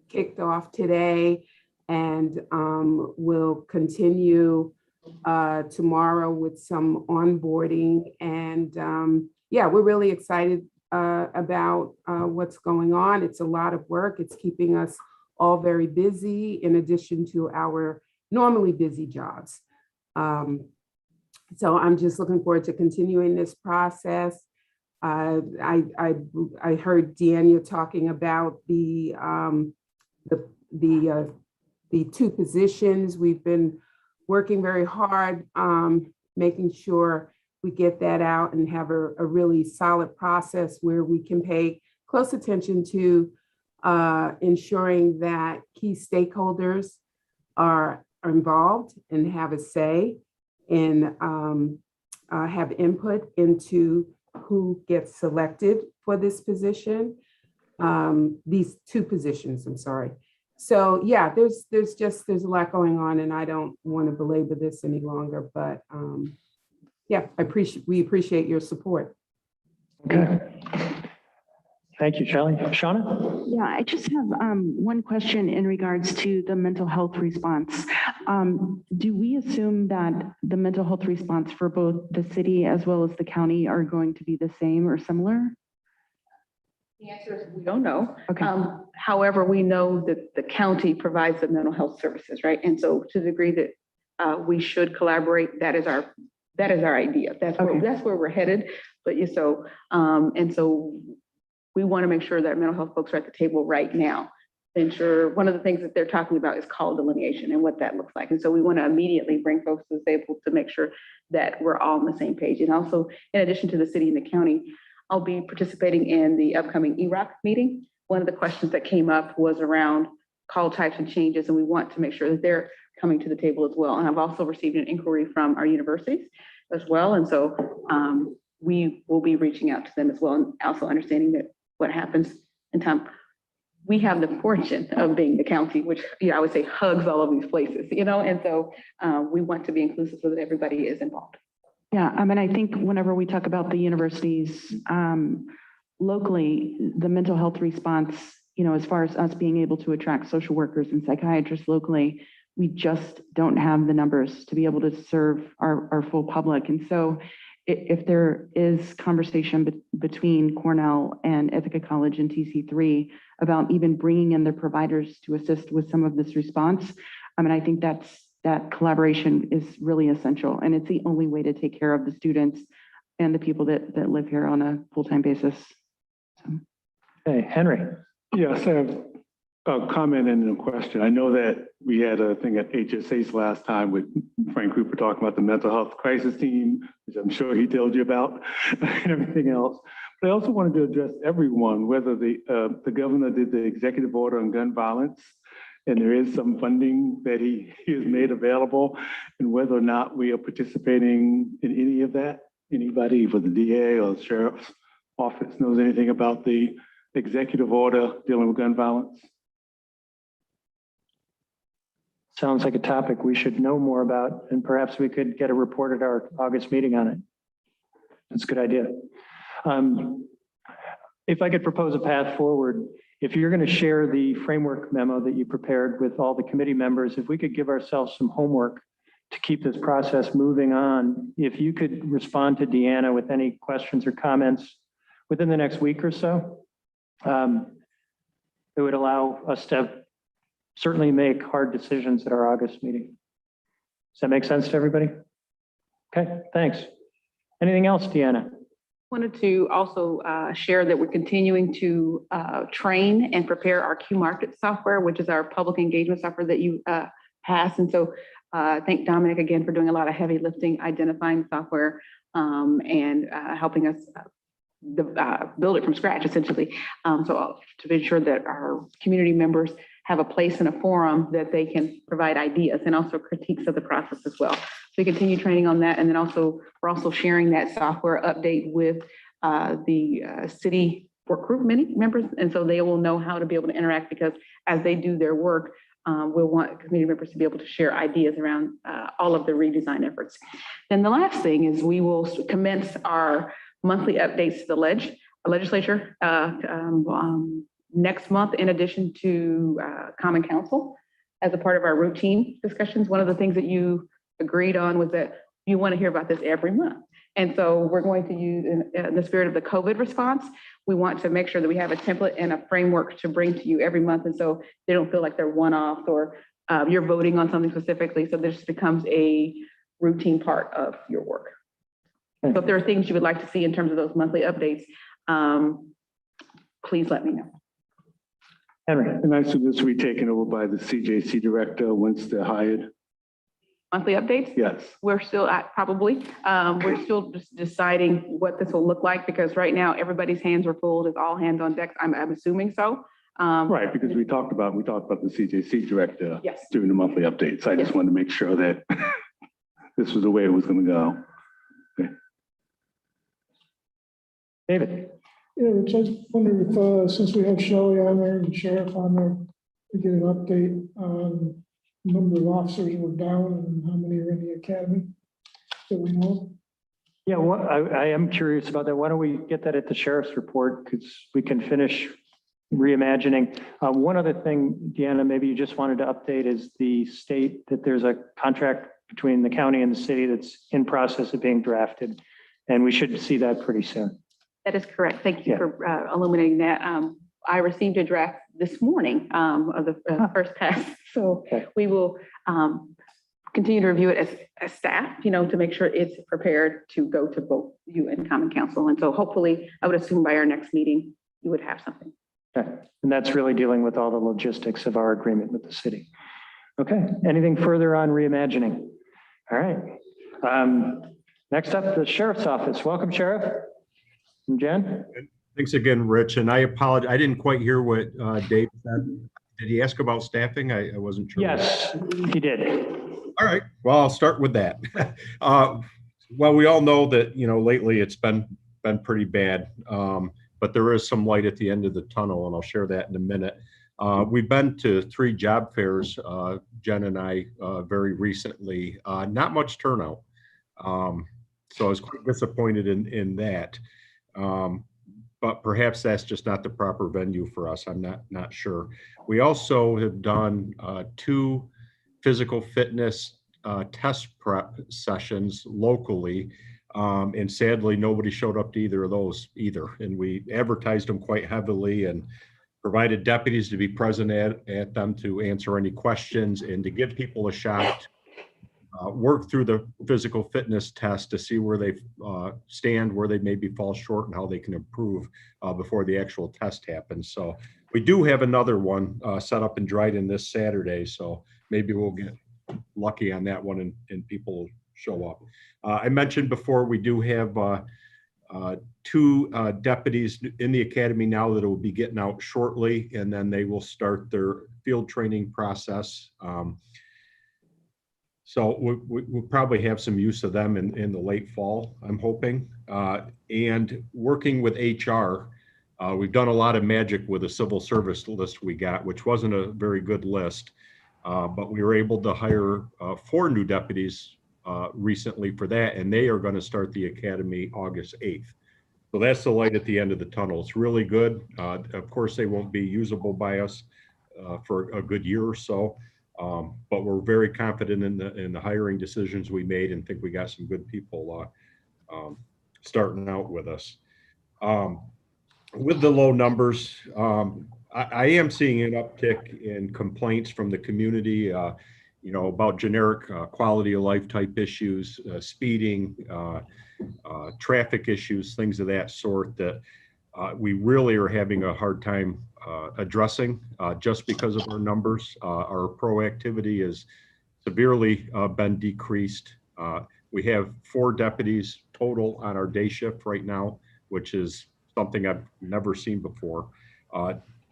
kicked off today and will continue tomorrow with some onboarding. And we're really excited about what's going on. It's a lot of work. It's keeping us all very busy in addition to our normally busy jobs. So I'm just looking forward to continuing this process. I heard Deanna talking about the two positions. We've been working very hard, making sure we get that out and have a really solid process where we can pay close attention to ensuring that key stakeholders are involved and have a say and have input into who gets selected for this position. These two positions, I'm sorry. So yeah, there's a lot going on, and I don't want to belabor this any longer, but yeah, we appreciate your support. Okay. Thank you, Shelley. Shauna? Yeah, I just have one question in regards to the mental health response. Do we assume that the mental health response for both the city as well as the county are going to be the same or similar? The answer is we don't know. Okay. However, we know that the county provides the mental health services, right? And so to the degree that we should collaborate, that is our idea. That's where we're headed. But so we want to make sure that mental health folks are at the table right now. Ensure one of the things that they're talking about is call delineation and what that looks like. And so we want to immediately bring folks to the table to make sure that we're all on the same page. And also, in addition to the city and the county, I'll be participating in the upcoming EROC meeting. One of the questions that came up was around call types and changes, and we want to make sure that they're coming to the table as well. And I've also received an inquiry from our universities as well. And so we will be reaching out to them as well, and also understanding that what happens in time. We have the fortune of being the county, which I would say hugs all of these places, and so we want to be inclusive so that everybody is involved. Yeah, I mean, I think whenever we talk about the universities locally, the mental health response, as far as us being able to attract social workers and psychiatrists locally, we just don't have the numbers to be able to serve our full public. And so if there is conversation between Cornell and Ithaca College and TC3 about even bringing in their providers to assist with some of this response, I mean, I think that collaboration is really essential, and it's the only way to take care of the students and the people that live here on a full-time basis. So. Hey, Henry. Yes, I have a comment and a question. I know that we had a thing at HSA's last time with Frank Cooper talking about the mental health crisis team, which I'm sure he told you about, and everything else. But I also wanted to address everyone, whether the governor did the executive order on gun violence, and there is some funding that he has made available, and whether or not we are participating in any of that. Anybody for the DA or the sheriff's office knows anything about the executive order dealing with gun violence? Sounds like a topic we should know more about, and perhaps we could get a report at our August meeting on it. That's a good idea. If I could propose a path forward, if you're going to share the framework memo that you prepared with all the committee members, if we could give ourselves some homework to keep this process moving on, if you could respond to Deanna with any questions or comments within the next week or so, it would allow us to certainly make hard decisions at our August meeting. Does that make sense to everybody? Okay, thanks. Anything else, Deanna? Wanted to also share that we're continuing to train and prepare our Q Market software, which is our public engagement software that you passed. And so thank Dominic again for doing a lot of heavy lifting, identifying software and helping us build it from scratch, essentially. So to ensure that our community members have a place and a forum that they can provide ideas and also critiques of the process as well. So we continue training on that. And then also, we're also sharing that software update with the city work group members. And so they will know how to be able to interact, because as they do their work, we'll want community members to be able to share ideas around all of the redesign efforts. Then the last thing is we will commence our monthly updates to the legislature next month, in addition to Common Council, as a part of our routine discussions. One of the things that you agreed on was that you want to hear about this every month. And so we're going to use, in the spirit of the COVID response, we want to make sure that we have a template and a framework to bring to you every month. And so they don't feel like they're one-offs or you're voting on something specifically. So this becomes a routine part of your work. So if there are things you would like to see in terms of those monthly updates, please let me know. Henry. And I assume this will be taken over by the CJC director once they're hired? Monthly updates? Yes. We're still at probably. We're still just deciding what this will look like, because right now everybody's hands are full. It's all hands on deck. I'm assuming so. Right, because we talked about the CJC director Yes. during the monthly updates. I just Yes. wanted to make sure that this was the way it was going to go. David? Yeah, Rich, I just wondered if, since we have Shelley on there and Sheriff on there, we get an update on the number of officers we're down and how many are in the academy that we know. Yeah, I am curious about that. Why don't we get that at the sheriff's report? Because we can finish reimagining. One other thing, Deanna, maybe you just wanted to update is the state that there's a contract between the county and the city that's in process of being drafted. And we should see that pretty soon. That is correct. Thank you Yeah. for illuminating that. I received a draft this morning of the first pass. So Okay. we will continue to review it as staff, to make sure it's prepared to go to both you and Common Council. And so hopefully, I would assume by our next meeting, you would have something. Okay. And that's really dealing with all the logistics of our agreement with the city. Okay. Anything further on reimagining? All right. Next up, the sheriff's office. Welcome, Sheriff. And Jen? Thanks again, Rich. And I apologize. I didn't quite hear what Dave said. Did he ask about staffing? I wasn't sure. Yes, he did. All right. Well, I'll start with that. Well, we all know that, lately it's been pretty bad. But there is some light at the end of the tunnel, and I'll share that in a minute. We've been to 3 job fairs, Jen and I, very recently. Not much turnout. So I was quite disappointed in that. But perhaps that's just not the proper venue for us. I'm not sure. We also have done 2 physical fitness test prep sessions locally. And sadly, nobody showed up to either of those either. And we advertised them quite heavily and provided deputies to be present at them to answer any questions and to give people a shot, work through the physical fitness test to see where they stand, where they maybe fall short and how they can improve before the actual test happens. So we do have another one set up in Dryden this Saturday. So maybe we'll get lucky on that one and people show up. I mentioned before, we do have 2 deputies in the academy now that will be getting out shortly, and then they will start their field training process. So we'll probably have some use of them in the late fall, I'm hoping. And working with HR, we've done a lot of magic with a civil service list we got, which wasn't a very good list, but we were able to hire 4 new deputies recently for that, and they are going to start the academy August 8th. So that's the light at the end of the tunnel. It's really good. Of course, they won't be usable by us for a good year or so, but we're very confident in the hiring decisions we made and think we got some good people starting out with us. With the low numbers, I am seeing an uptick in complaints from the community, about generic quality of life type issues, speeding, traffic issues, things of that sort that we really are having a hard time addressing just because of our numbers. Our proactivity has severely been decreased. We have 4 deputies total on our day shift right now, which is something I've never seen before.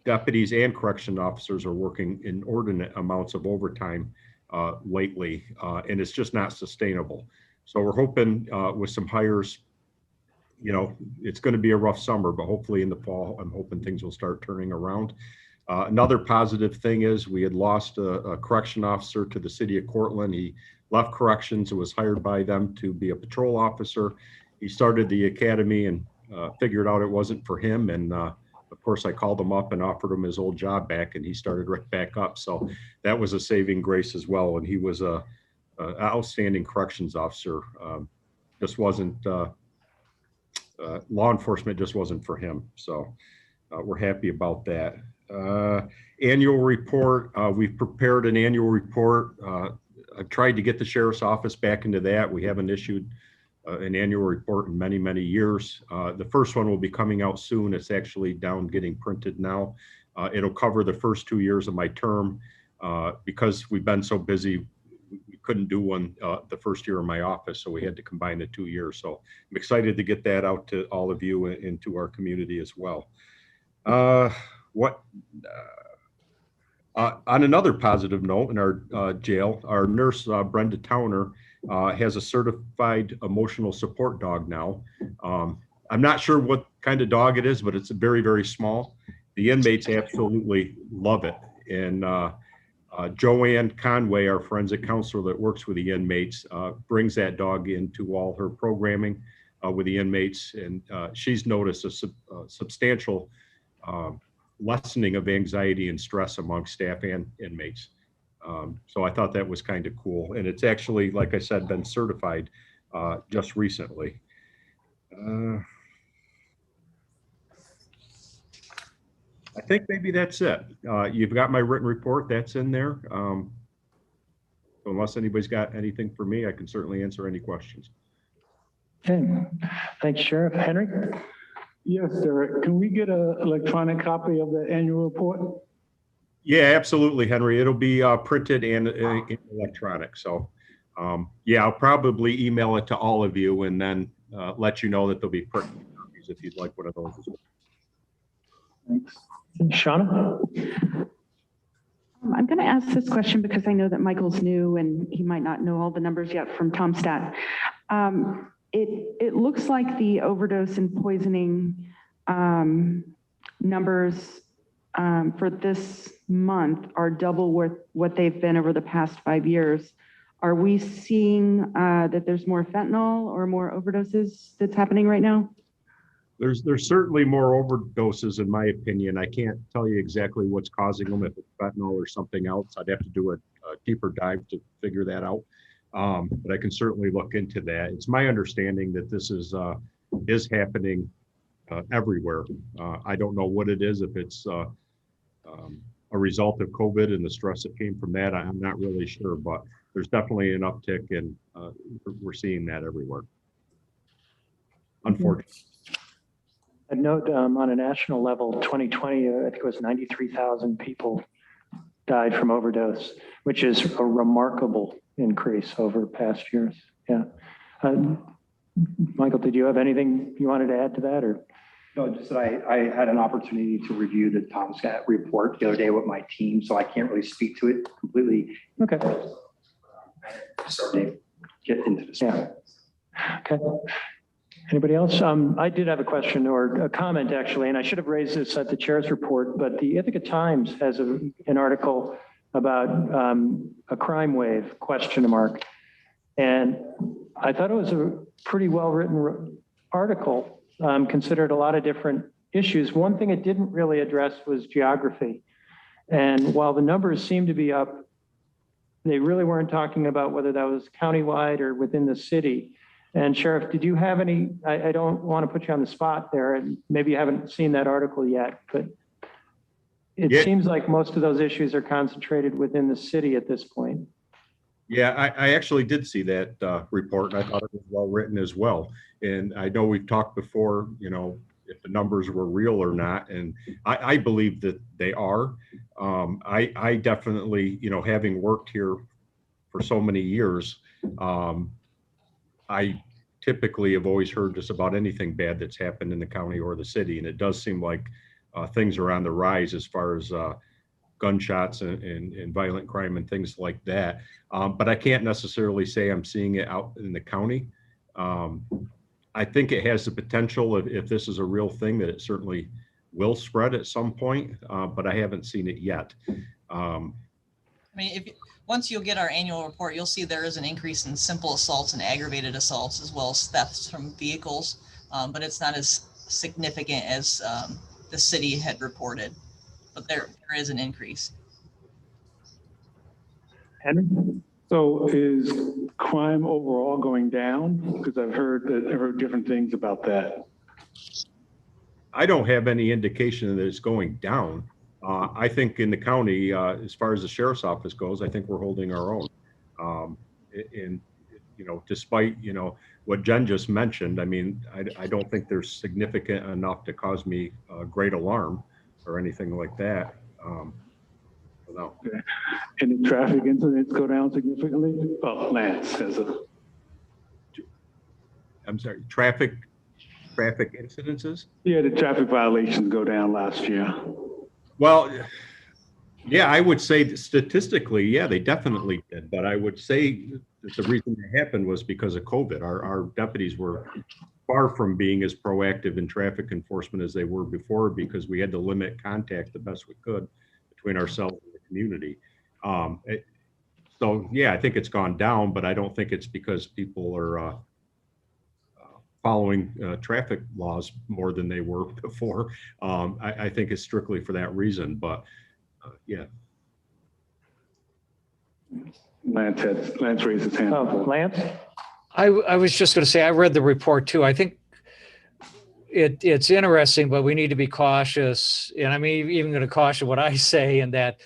Deputies and correction officers are working inordinate amounts of overtime lately, and it's just not sustainable. So we're hoping with some hires, it's going to be a rough summer, but hopefully in the fall, I'm hoping things will start turning around. Another positive thing is we had lost a correction officer to the city of Cortland. He left corrections and was hired by them to be a patrol officer. He started the academy and figured out it wasn't for him. And of course, I called him up and offered him his old job back, and he started right back up. So that was a saving grace as well. And he was a outstanding corrections officer. Just wasn't, law enforcement just wasn't for him. So we're happy about that. Annual report, we've prepared an annual report. I've tried to get the sheriff's office back into that. We haven't issued an annual report in many, many years. The first one will be coming out soon. It's actually down getting printed now. It'll cover the first 2 years of my term. Because we've been so busy, we couldn't do one the first year of my office, so we had to combine the 2 years. So I'm excited to get that out to all of you and to our community as well. what, on another positive note, in our jail, our nurse, Brenda Towner, has a certified emotional support dog now. I'm not sure what kind of dog it is, but it's very, very small. The inmates absolutely love it. And Joanne Conway, our forensic counselor that works with the inmates, brings that dog into all her programming with the inmates. And she's noticed a substantial lessening of anxiety and stress among staff and inmates. So I thought that was kind of cool. And it's actually, like I said, been certified just recently. I think maybe that's it. You've got my written report. That's in there. So unless anybody's got anything for me, I can certainly answer any questions. Okay, thanks, Sheriff. Henry? Yes, Derek, can we get an electronic copy of the annual report? Yeah, absolutely, Henry. It'll be printed and electronic. So yeah, I'll probably email it to all of you and then let you know that there'll be printed copies if you'd like one of those as well. Thanks. Shauna? I'm going to ask this question because I know that Michael's new and he might not know all the numbers yet from Tomstat. It looks like the overdose and poisoning numbers for this month are double what they've been over the past 5 years. Are we seeing that there's more fentanyl or more overdoses that's happening right now? There's certainly more overdoses, in my opinion. I can't tell you exactly what's causing them, if it's fentanyl or something else. I'd have to do a deeper dive to figure that out. But I can certainly look into that. It's my understanding that this is happening everywhere. I don't know what it is, if it's a result of COVID and the stress that came from that. I'm not really sure, but there's definitely an uptick, and we're seeing that everywhere, unfortunately. A note on a national level, 2020, I think it was 93,000 people died from overdose, which is a remarkable increase over past years. Yeah. Michael, did you have anything you wanted to add to that, or? No, just that I had an opportunity to review the Tomstat report the other day with my team, so I can't really speak to it completely. Okay. Starting to get into this. Yeah. Okay. Anybody else? I did have a question or a comment, actually, and I should have raised this at the chair's report, but the Ithaca Times has an article about a crime wave, ? And I thought it was a pretty well-written article, considered a lot of different issues. One thing it didn't really address was geography. And while the numbers seem to be up, they really weren't talking about whether that was countywide or within the city. And Sheriff, did you have any, I don't want to put you on the spot there, and maybe you haven't seen that article yet, but it seems like most of those issues are concentrated within the city at this point. Yeah, I actually did see that report, and I thought it was well written as well. And I know we've talked before, you know, if the numbers were real or not, and I believe that they are. I definitely, you know, having worked here for so many years, I typically have always heard just about anything bad that's happened in the county or the city, and it does seem like things are on the rise as far as gunshots and violent crime and things like that. But I can't necessarily say I'm seeing it out in the county. I think it has the potential, if this is a real thing, that it certainly will spread at some point, but I haven't seen it yet. I mean, once you'll get our annual report, you'll see there is an increase in simple assaults and aggravated assaults, as well as thefts from vehicles, but it's not as significant as the city had reported, but there is an increase. Henry? So is crime overall going down? Because I've heard different things about that. I don't have any indication that it's going down. I think in the county, as far as the sheriff's office goes, I think we're holding our own. And, you know, despite, you know, what Jen just mentioned, I mean, I don't think they're significant enough to cause me great alarm or anything like that. No. Okay. And the traffic incidents go down significantly? Well, Lance has a. I'm sorry, traffic incidences? Yeah, the traffic violations go down last year. Well, yeah, I would say that statistically, yeah, they definitely did. But I would say that the reason it happened was because of COVID. Our deputies were far from being as proactive in traffic enforcement as they were before because we had to limit contact the best we could between ourselves and the community. So, yeah, I think it's gone down, but I don't think it's because people are following traffic laws more than they were before. I think it's strictly for that reason, but yeah. Lance raised his hand. Oh, Lance? I was just going to say, I read the report too. I think it's interesting, but we need to be cautious. And I'm even going to caution what I say in that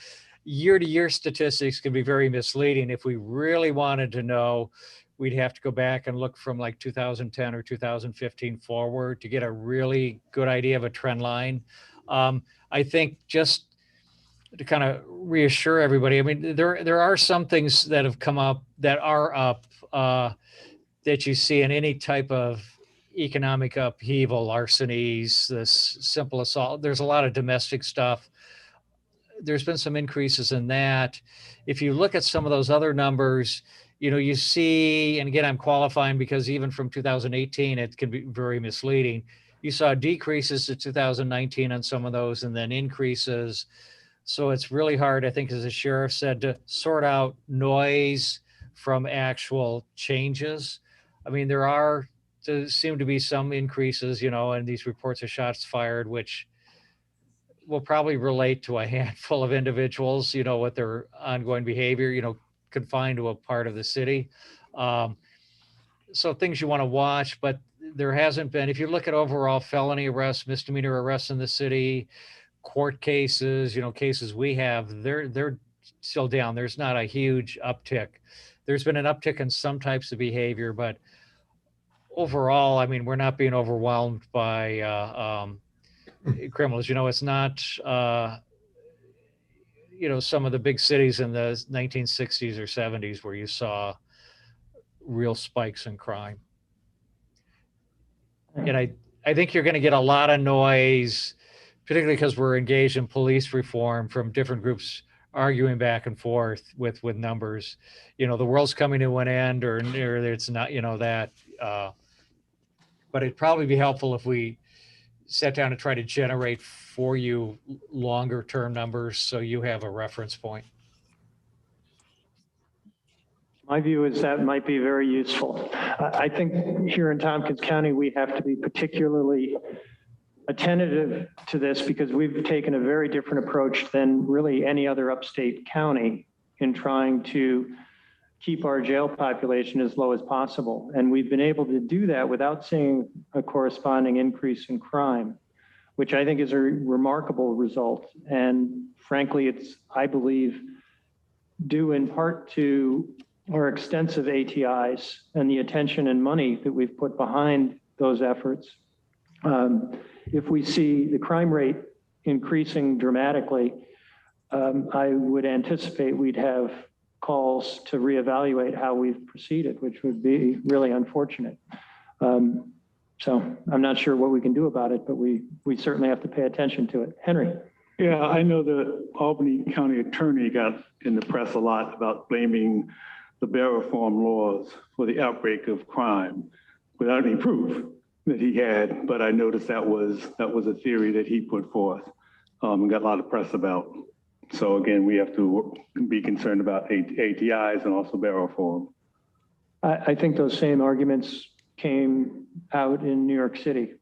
year-to-year statistics can be very misleading. If we really wanted to know, we'd have to go back and look from like 2010 or 2015 forward to get a really good idea of a trend line. I think just to kind of reassure everybody, I mean, there are some things that have come up that are up that you see in any type of economic upheaval, larcenies, this simple assault. There's a lot of domestic stuff. There's been some increases in that. If you look at some of those other numbers, you know, you see, and again, I'm qualifying because even from 2018, it can be very misleading. You saw decreases to 2019 on some of those and then increases. So it's really hard, I think, as the sheriff said, to sort out noise from actual changes. I mean, there seem to be some increases, you know, in these reports of shots fired, which will probably relate to a handful of individuals, you know, with their ongoing behavior, you know, confined to a part of the city. So things you want to watch, but there hasn't been, if you look at overall felony arrests, misdemeanor arrests in the city, court cases, you know, cases we have, they're still down. There's not a huge uptick. There's been an uptick in some types of behavior, but overall, I mean, we're not being overwhelmed by criminals. You know, it's not, you know, some of the big cities in the 1960s or 70s where you saw real spikes in crime. And I think you're going to get a lot of noise, particularly because we're engaged in police reform, from different groups arguing back and forth with numbers. You know, the world's coming to an end, or it's not, you know, that. But it'd probably be helpful if we sat down and try to generate for you longer term numbers so you have a reference point. My view is that might be very useful. I think here in Tompkins County, we have to be particularly attentive to this because we've taken a very different approach than really any other upstate county in trying to keep our jail population as low as possible. And we've been able to do that without seeing a corresponding increase in crime, which I think is a remarkable result. And frankly, it's, I believe, due in part to our extensive ATIs and the attention and money that we've put behind those efforts. If we see the crime rate increasing dramatically, I would anticipate we'd have calls to reevaluate how we've proceeded, which would be really unfortunate. So I'm not sure what we can do about it, but we certainly have to pay attention to it. Henry. Yeah, I know the Albany County Attorney got in the press a lot about blaming the bail reform laws for the outbreak of crime without any proof that he had. But I noticed that was a theory that he put forth and got a lot of press about. So again, we have to be concerned about ATIs and also bail reform. I think those same arguments came out in New York City.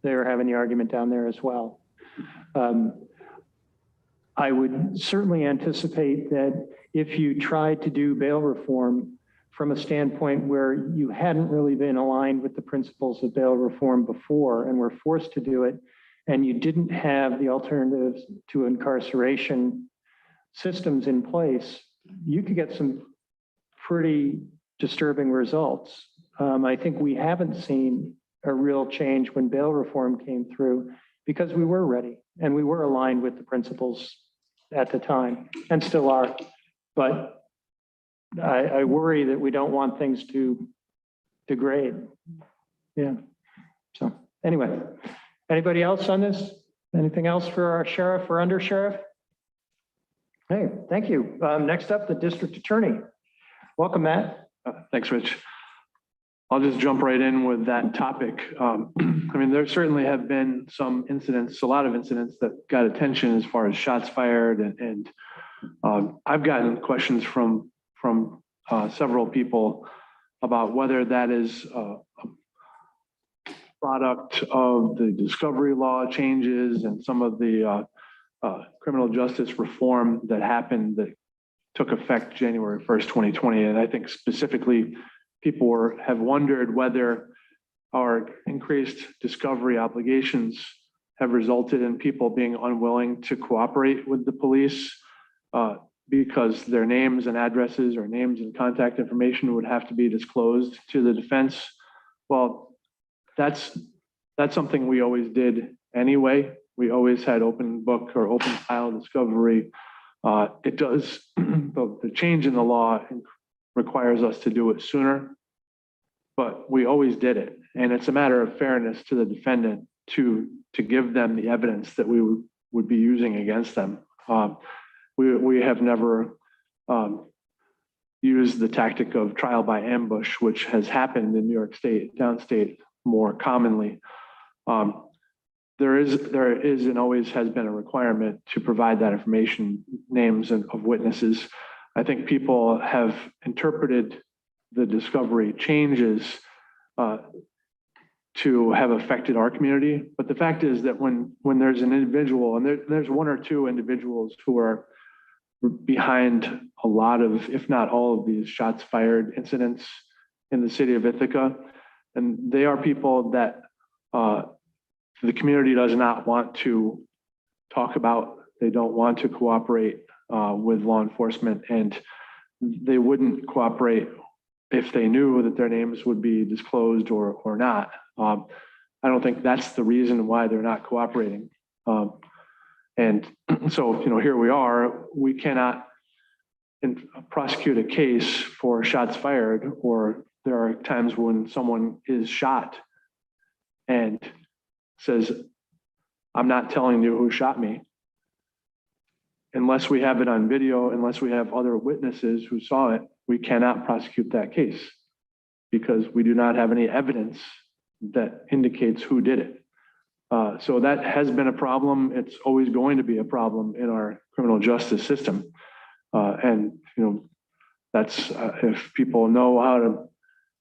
They were having the argument down there as well. I would certainly anticipate that if you tried to do bail reform from a standpoint where you hadn't really been aligned with the principles of bail reform before and were forced to do it, and you didn't have the alternatives to incarceration systems in place, you could get some pretty disturbing results. I think we haven't seen a real change when bail reform came through because we were ready and we were aligned with the principles at the time and still are. But I worry that we don't want things to degrade. Yeah. So anyway, anybody else on this? Anything else for our sheriff or under sheriff? Hey, thank you. Next up, the district attorney. Welcome, Matt. Thanks, Rich. I'll just jump right in with that topic. I mean, there certainly have been some incidents, a lot of incidents that got attention as far as shots fired, and I've gotten questions from several people about whether that is a product of the discovery law changes and some of the criminal justice reform that happened that took effect January 1st, 2020. And I think specifically people have wondered whether our increased discovery obligations have resulted in people being unwilling to cooperate with the police because their names and addresses or names and contact information would have to be disclosed to the defense. Well, that's something we always did anyway. We always had open book or open file discovery. It does, the change in the law requires us to do it sooner, but we always did it. And it's a matter of fairness to the defendant to give them the evidence that we would be using against them. We have never used the tactic of trial by ambush, which has happened in New York State, downstate more commonly. There is and always has been a requirement to provide that information, names of witnesses. I think people have interpreted the discovery changes to have affected our community. But the fact is that when there's an individual, and there's one or two individuals who are behind a lot of, if not all of these shots fired incidents in the city of Ithaca, and they are people that the community does not want to talk about. They don't want to cooperate with law enforcement, and they wouldn't cooperate if they knew that their names would be disclosed or not. I don't think that's the reason why they're not cooperating. And so, here we are. We cannot prosecute a case for shots fired, or there are times when someone is shot and says, I'm not telling you who shot me. Unless we have it on video, unless we have other witnesses who saw it, we cannot prosecute that case because we do not have any evidence that indicates who did it. So that has been a problem. It's always going to be a problem in our criminal justice system. And that's if people know how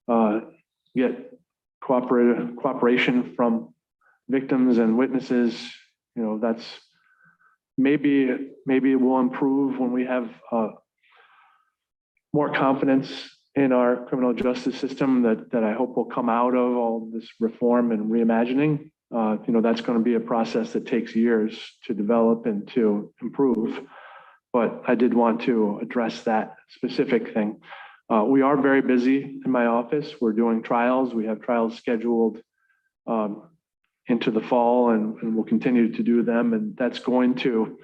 to get cooperation from victims and witnesses, that's maybe it will improve when we have more confidence in our criminal justice system that I hope will come out of all this reform and reimagining. That's going to be a process that takes years to develop and to improve. But I did want to address that specific thing. We are very busy in my office. We're doing trials. We have trials scheduled into the fall, and we'll continue to do them. And that's going to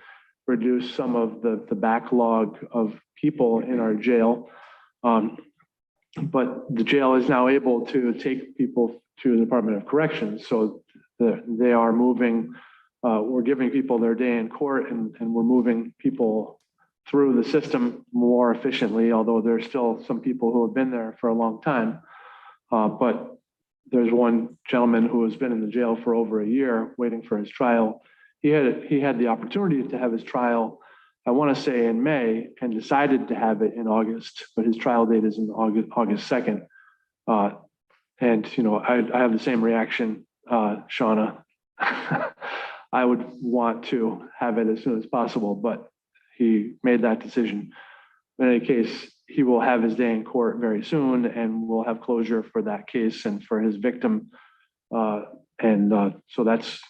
reduce some of the backlog of people in our jail. But the jail is now able to take people to the Department of Corrections. So they are moving, we're giving people their day in court, and we're moving people through the system more efficiently, although there's still some people who have been there for a long time. But there's one gentleman who has been in the jail for over a year waiting for his trial. He had the opportunity to have his trial, I want to say in May, and decided to have it in August, but his trial date is in August 2nd. And I have the same reaction, Shauna. I would want to have it as soon as possible, but he made that decision. In any case, he will have his day in court very soon, and we'll have closure for that case and for his victim. So that's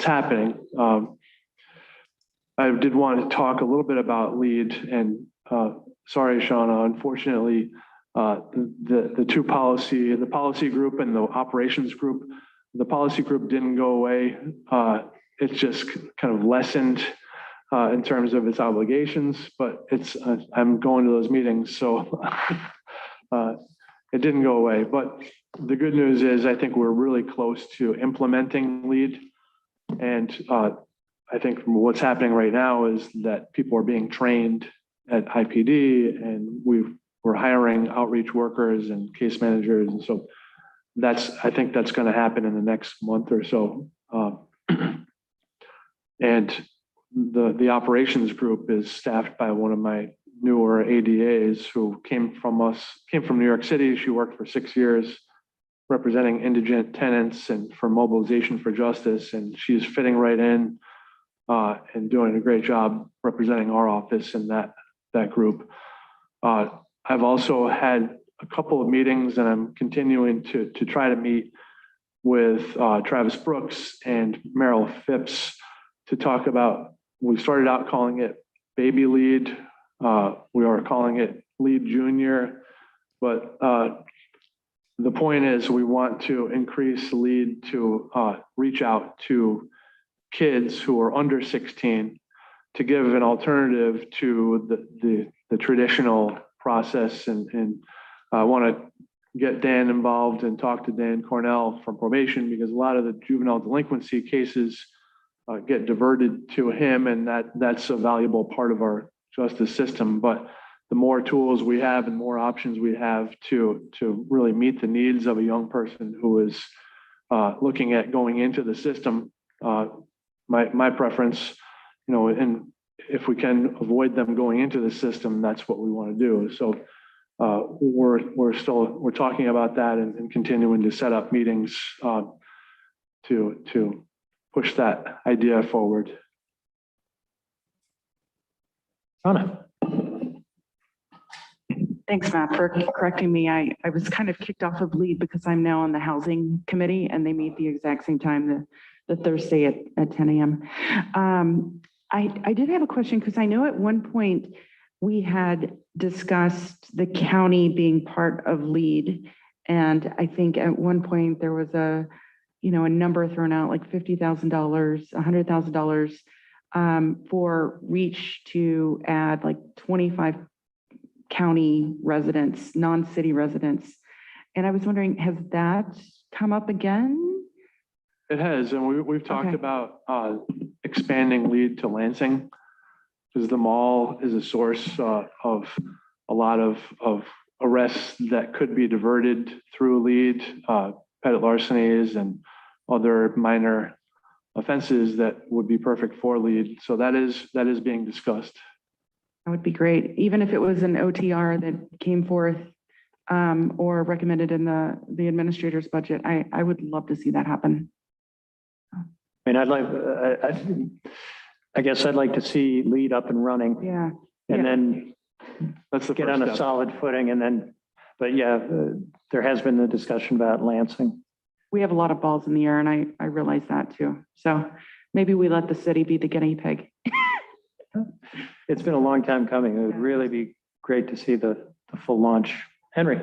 happening. I did want to talk a little bit about LEAD, and sorry, Shauna, unfortunately, the two policy, the policy group and the operations group, the policy group didn't go away. It's just kind of lessened in terms of its obligations, but I'm going to those meetings, so it didn't go away. But the good news is I think we're really close to implementing LEAD. And I think from what's happening right now is that people are being trained at IPD, and we're hiring outreach workers and case managers. And so I think that's going to happen in the next month or so. And the operations group is staffed by one of my newer ADAs who came from New York City. She worked for 6 years representing indigent tenants and for Mobilization for Justice. And she's fitting right in and doing a great job representing our office in that group. I've also had a couple of meetings, and I'm continuing to try to meet with Travis Brooks and Merrill Phipps to talk about, we started out calling it baby lead. We are calling it lead junior, but the point is we want to increase lead to reach out to kids who are under 16 to give an alternative to the traditional process. And I want to get Dan involved and talk to Dan Cornell from probation, because a lot of the juvenile delinquency cases get diverted to him, and that's a valuable part of our justice system. But the more tools we have and more options we have to really meet the needs of a young person who is looking at going into the system, my preference, and if we can avoid them going into the system, that's what we want to do. So we're talking about that and continuing to set up meetings to push that idea forward. Anna. Thanks, Matt, for correcting me. I was kind of kicked off of lead because I'm now on the housing committee, and they meet the exact same time, the Thursday at 10 a.m. I did have a question, because I know at one point we had discussed the county being part of lead. And I think at one point there was a number thrown out, like $50,000, $100,000 for reach to add like 25 county residents, non-city residents. And I was wondering, has that come up again? It has, and we've talked about expanding lead to Lansing, because the mall is a source of a lot of arrests that could be diverted through lead, petty larcenies and other minor offenses that would be perfect for lead. So that is being discussed. That would be great, even if it was an OTR that came forth or recommended in the administrator's budget. I would love to see that happen. I mean, I guess I'd like to see lead up and running. Yeah. And then that's the get first on a step. solid footing, and then, but yeah, there has been the discussion about Lansing. We have a lot of balls in the air, and I realize that too. So maybe we let the city be the guinea pig. It's been a long time coming. It would really be great to see the full launch. Henry.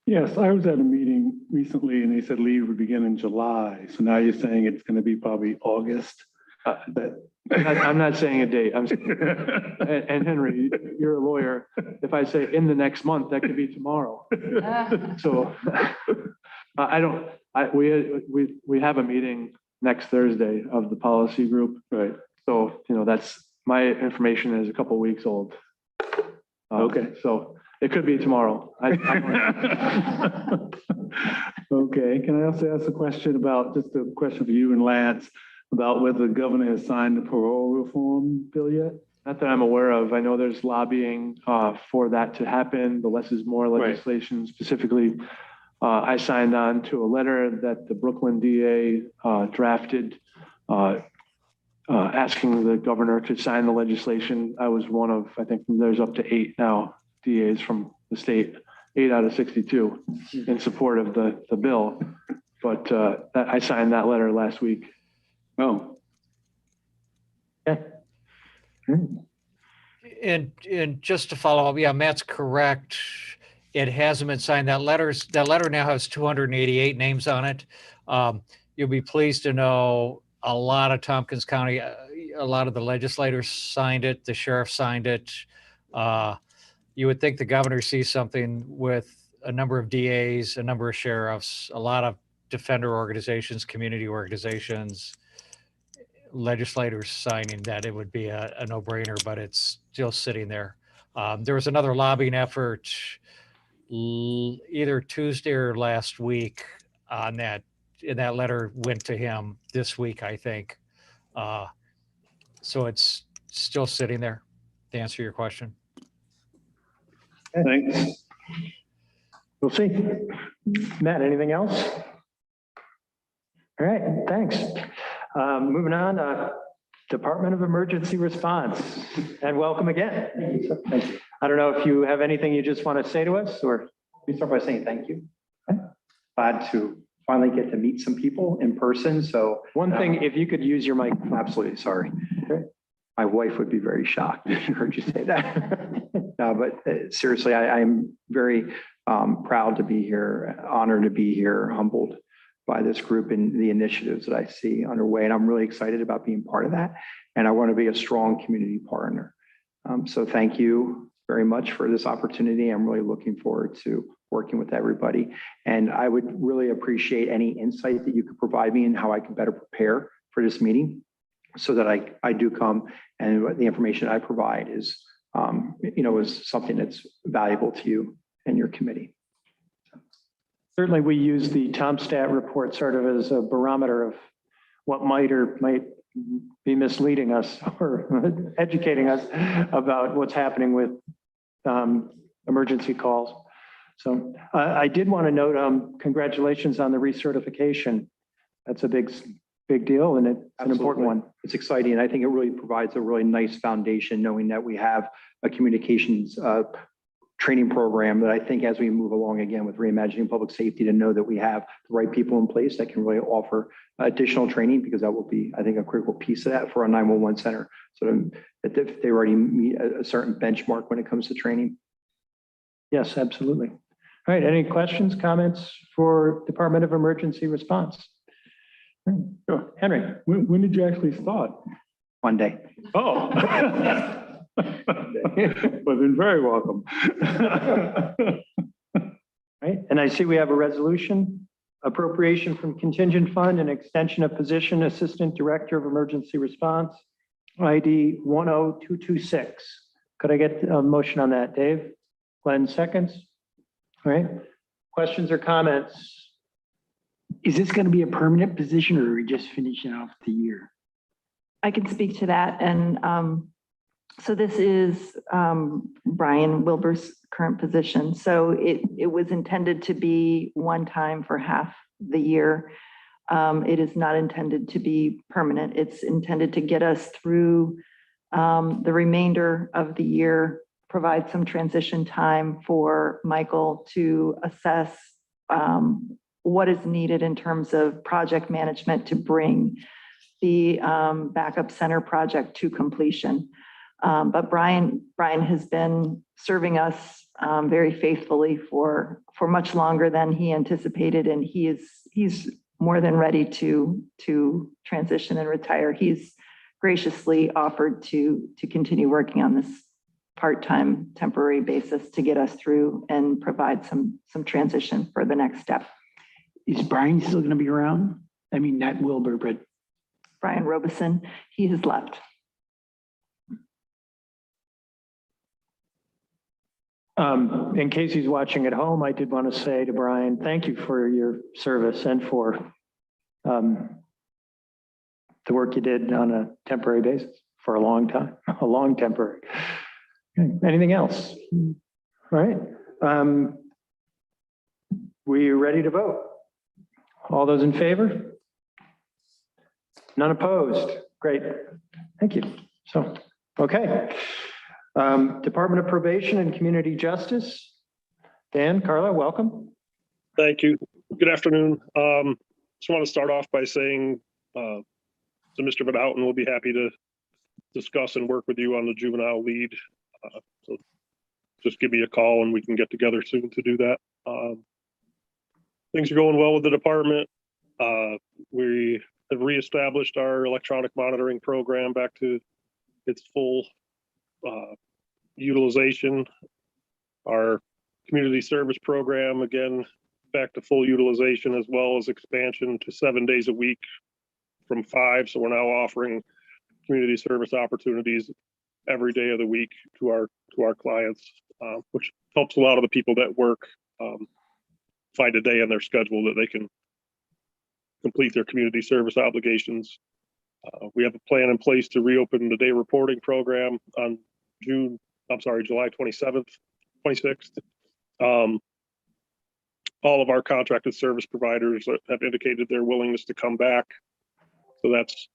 Yes, I was at a meeting recently and they said leave would begin in July. So now you're saying it's going to be probably August. I'm not saying a date. And Henry, you're a lawyer. If I say in the next month, that could be tomorrow. So we have a meeting next Thursday of the policy group. Right. So, that's, my information is a couple weeks old. Okay. So it could be tomorrow. Okay. Can I also ask a question just a question for you and Lance about whether the governor has signed the parole reform bill yet? Not that I'm aware of. I know there's lobbying for that to happen. The less is more legislation specifically. I signed on to a letter that the Brooklyn DA drafted asking the governor to sign the legislation. I was one of, I think there's up to 8 now DAs from the state, 8 out of 62 in support of the bill. But I signed that letter last week. Oh. Okay. And just to follow up, yeah, Matt's correct. It hasn't been signed. That letter now has 288 names on it. You'll be pleased to know a lot of Tompkins County, a lot of the legislators signed it. The sheriff signed it. You would think the governor sees something with a number of DAs, a number of sheriffs, a lot of defender organizations, community organizations. legislators signing that, it would be a no-brainer, but it's still sitting there. There was another lobbying effort either Tuesday or last week on that, and that letter went to him this week, I think. So it's still sitting there, to answer your question. Thanks. We'll see. Matt, anything else? All right, thanks. Moving on, Department of Emergency Response, and welcome again. Thank you. I don't know if you have anything you just want to say to us, or? Let me start by saying thank you. Glad to finally get to meet some people in person. So one thing, if you could use your mic. Absolutely, sorry. My wife would be very shocked if she heard you say that. No, but seriously, I'm very proud to be here, honored to be here, humbled by this group and the initiatives that I see underway. And I'm really excited about being part of that. And I want to be a strong community partner. So thank you very much for this opportunity. I'm really looking forward to working with everybody. And I would really appreciate any insight that you could provide me and how I can better prepare for this meeting so that I do come and the information I provide is, is something that's valuable to you and your committee. Certainly, we use the Tomstat report sort of as a barometer of what might or might be misleading us or educating us about what's happening with emergency calls. So I did want to note, congratulations on the recertification. That's a big deal, and it's an important one. It's exciting, and I think it really provides a really nice foundation knowing that we have a communications training program that I think as we move along again with reimagining public safety, to know that we have the right people in place that can really offer additional training, because that will be, I think, a critical piece of that for our 911 center. So that they already meet a certain benchmark when it comes to training. Yes, absolutely. All right, any questions, comments for Department of Emergency Response? Sure. Henry. When did you actually start? Monday. Oh. Well, then very welcome. Right, and I see we have a resolution, appropriation from contingent fund and extension of position Assistant Director of Emergency Response, ID 10226. Could I get a motion on that, Dave? Glenn seconds. All right, questions or comments? Is this going to be a permanent position, or are we just finishing off the year? I can speak to that. And so this is Brian Wilbur's current position. So it was intended to be one time for half the year. It is not intended to be permanent. It's intended to get us through the remainder of the year, provide some transition time for Michael to assess what is needed in terms of project management to bring the backup center project to completion. But Brian has been serving us very faithfully for much longer than he anticipated, and he's more than ready to transition and retire. He's graciously offered to continue working on this part-time temporary basis to get us through and provide some transition for the next step. Is Brian still going to be around? I mean, not Wilbur, but Brian Robeson, he has left. In case he's watching at home, I did want to say to Brian, thank you for your service and for the work you did on a temporary basis for a long time, a long temporary. Anything else? All right. We ready to vote? All those in favor? None opposed? Great. Thank you. So, okay. Department of Probation and Community Justice. Dan, Carla, welcome. Thank you. Good afternoon. Just want to start off by saying so Mr. Van Houten will be happy to discuss and work with you on the juvenile lead. So just give me a call and we can get together soon to do that. Things are going well with the department. We have reestablished our electronic monitoring program back to its full utilization. Our community service program, again, back to full utilization, as well as expansion to 7 days a week from 5. So we're now offering community service opportunities every day of the week to our clients, which helps a lot of the people that work find a day in their schedule that they can complete their community service obligations. We have a plan in place to reopen the day reporting program on July 27th, 26th. All of our contracted service providers have indicated their willingness to come back. So that's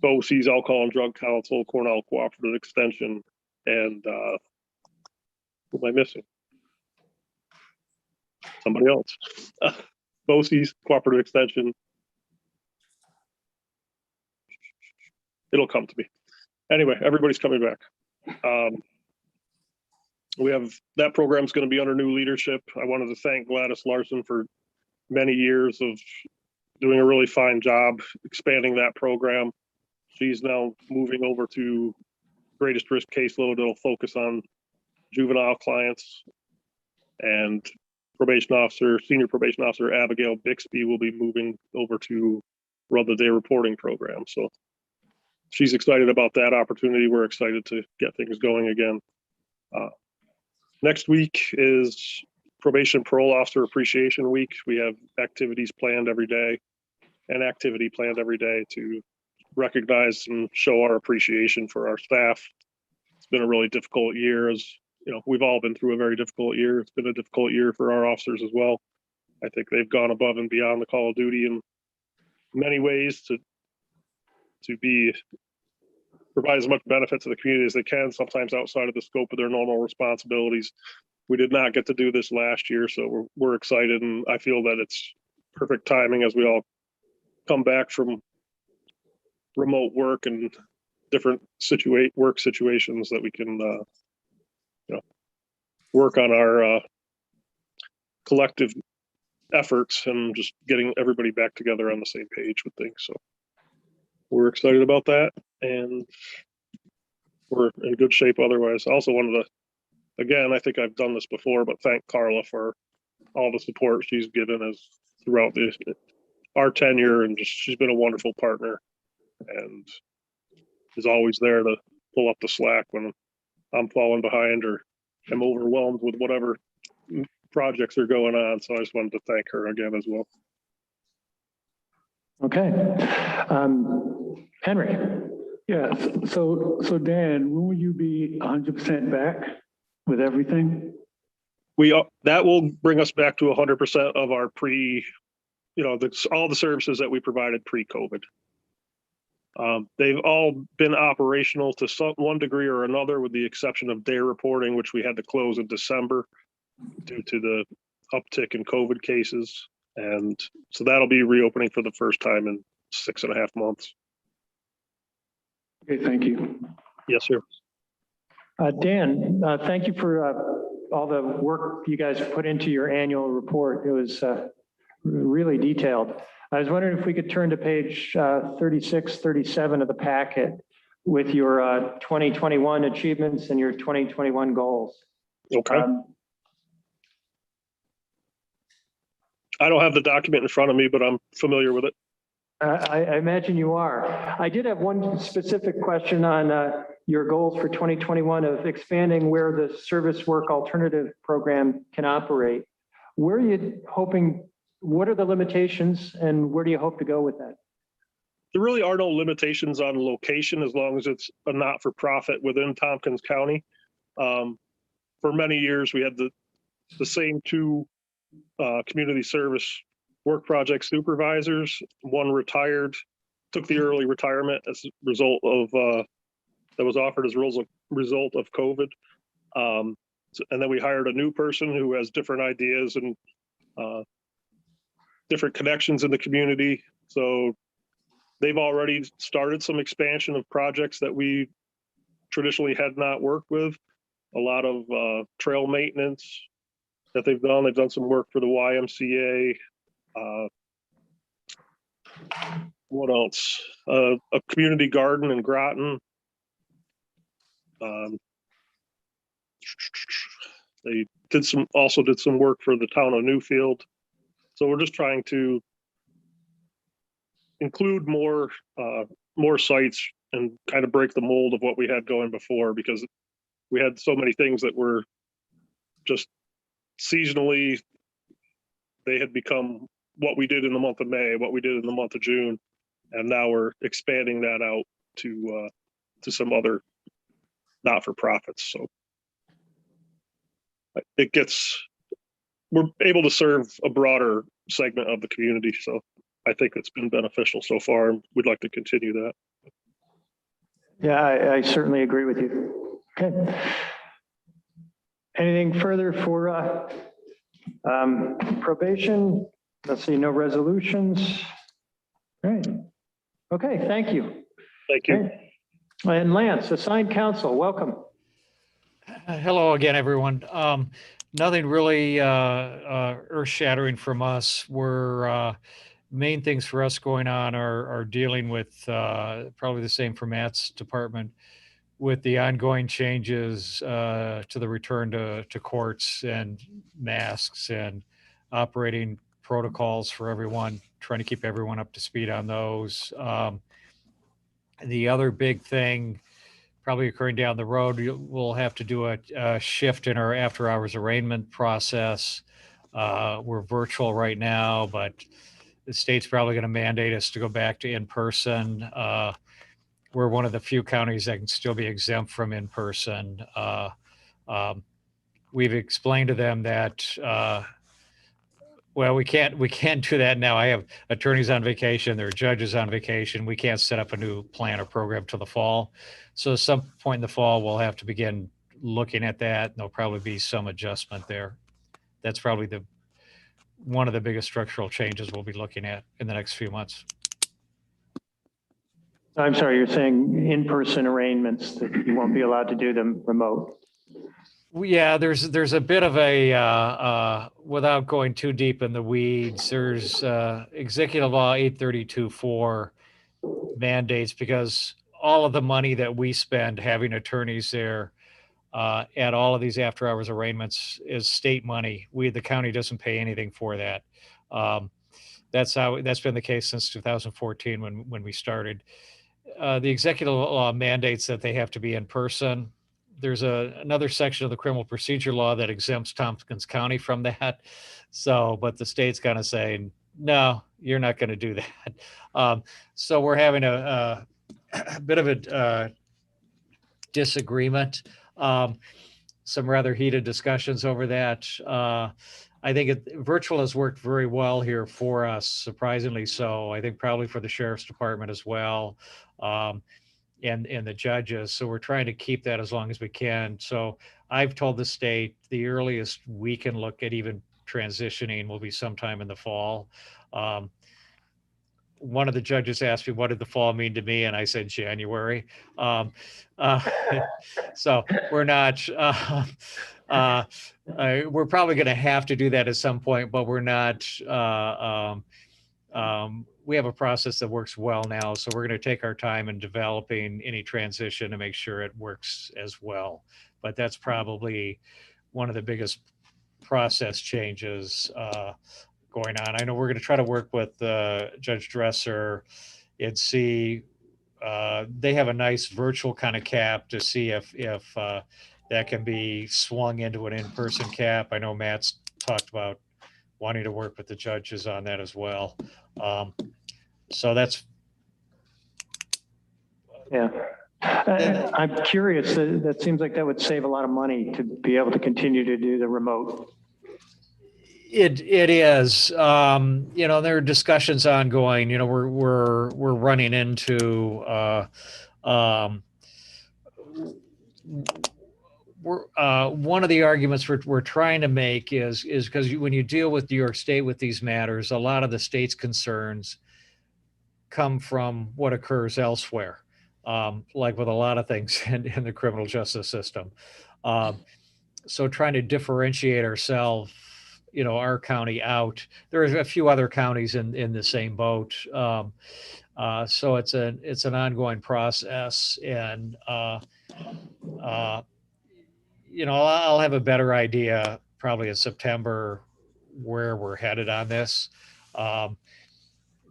BOCES, Alcohol and Drug Counsel, Cornell Cooperative Extension, and who am I missing? Somebody else. BOCES, Cooperative Extension. It'll come to me. Anyway, everybody's coming back. We have that program's going to be under new leadership. I wanted to thank Gladys Larson for many years of doing a really fine job expanding that program. She's now moving over to greatest risk caseload. It'll focus on juvenile clients, and senior probation officer Abigail Bixby will be moving over to run the day reporting program. So she's excited about that opportunity. We're excited to get things going again. Next week is Probation Parole Officer Appreciation Week. We have activities planned every day to recognize and show our appreciation for our staff. It's been a really difficult year, as you know, we've all been through a very difficult year. It's been a difficult year for our officers as well. I think they've gone above and beyond the call of duty in many ways to provide as much benefit to the community as they can, sometimes outside of the scope of their normal responsibilities. We did not get to do this last year, so we're excited, and I feel that it's perfect timing as we all come back from remote work and different work situations that we can work on our collective efforts and just getting everybody back together on the same page with things. So we're excited about that, and we're in good shape otherwise. I also wanted to, again, I think I've done this before, but thank Carla for all the support she's given us throughout our tenure, and she's been a wonderful partner and is always there to pull up the slack when I'm falling behind or am overwhelmed with whatever projects are going on. So I just wanted to thank her again as well. Okay. Henry. Yeah, so Dan, when will you be 100% back with everything? That will bring us back to 100% of our all the services that we provided pre-COVID. They've all been operational to one degree or another, with the exception of day reporting, which we had to close in December due to the uptick in COVID cases. And so that'll be reopening for the first time in 6.5 months. Okay, thank you. Yes, sir. Dan, thank you for all the work you guys put into your annual report. It was really detailed. I was wondering if we could turn to page 36, 37 of the packet with your 2021 achievements and your 2021 goals. Okay. I don't have the document in front of me, but I'm familiar with it. I imagine you are. I did have one specific question on your goals for 2021 of expanding where the service work alternative program can operate. Where are you hoping, what are the limitations, and where do you hope to go with that? There really are no limitations on location as long as it's a not-for-profit within Tompkins County. For many years, we had the same two community service work project supervisors. One retired, took the early retirement as a result of that was offered as a result of COVID. And then we hired a new person who has different ideas and different connections in the community. So they've already started some expansion of projects that we traditionally had not worked with. A lot of trail maintenance that they've done. They've done some work for the YMCA. What else? A community garden in Groton. They also did some work for the town of Newfield. So we're just trying to include more sites and kind of break the mold of what we had going before, because we had so many things that were just seasonally, they had become what we did in the month of May, what we did in the month of June, and now we're expanding that out to some other not-for-profits. So we're able to serve a broader segment of the community. So I think it's been beneficial so far, and we'd like to continue that. Yeah, I certainly agree with you. Okay. Anything further for probation? Let's see, no resolutions. Great. Okay, thank you. Thank you. Okay. And Lance, assigned counsel, welcome. Hello again, everyone. Nothing really earth-shattering from us. We're main things for us going on are dealing with probably the same for Matt's department, with the ongoing changes to the return to courts and masks and operating protocols for everyone, trying to keep everyone up to speed on those. The other big thing probably occurring down the road, we'll have to do a shift in our after-hours arraignment process. We're virtual right now, but the state's probably going to mandate us to go back to in-person. We're one of the few counties that can still be exempt from in-person. We've explained to them that, well, we can't do that now. I have attorneys on vacation, there are judges on vacation. We can't set up a new plan or program till the fall. So at some point in the fall, we'll have to begin looking at that. And there'll probably be some adjustment there. That's probably one of the biggest structural changes we'll be looking at in the next few months. I'm sorry, you're saying in-person arraignments, that you won't be allowed to do them remote? Yeah, there's a bit of a, without going too deep in the weeds, there's Executive Law 832.4 mandates, because all of the money that we spend having attorneys there at all of these after-hours arraignments is state money. The county doesn't pay anything for that. That's been the case since 2014 when we started. The executive law mandates that they have to be in person. There's another section of the criminal procedure law that exempts Tompkins County from that. So, but the state's kind of saying, no, you're not going to do that. So we're having a bit of a disagreement, some rather heated discussions over that. I think virtual has worked very well here for us, surprisingly so. I think probably for the sheriff's department as well, and the judges. So we're trying to keep that as long as we can. So I've told the state the earliest we can look at even transitioning will be sometime in the fall. One of the judges asked me, what did the fall mean to me? And I said, January. So we're not, we're probably going to have to do that at some point, but we're not, we have a process that works well now. So we're going to take our time in developing any transition to make sure it works as well. But that's probably one of the biggest process changes going on. I know we're going to try to work with Judge Dresser and see, they have a nice virtual kind of cap to see if that can be swung into an in-person cap. I know Matt's talked about wanting to work with the judges on that as well. So that's. Yeah. I'm curious, that seems like that would save a lot of money to be able to continue to do the remote. It is, you know, there are discussions ongoing, you know, we're running into, one of the arguments we're trying to make is because when you deal with New York State with these matters, a lot of the state's concerns come from what occurs elsewhere, like with a lot of things in the criminal justice system. So trying to differentiate ourselves, you know, our county out. There are a few other counties in the same boat. So it's an ongoing process, and you know, I'll have a better idea probably in September where we're headed on this.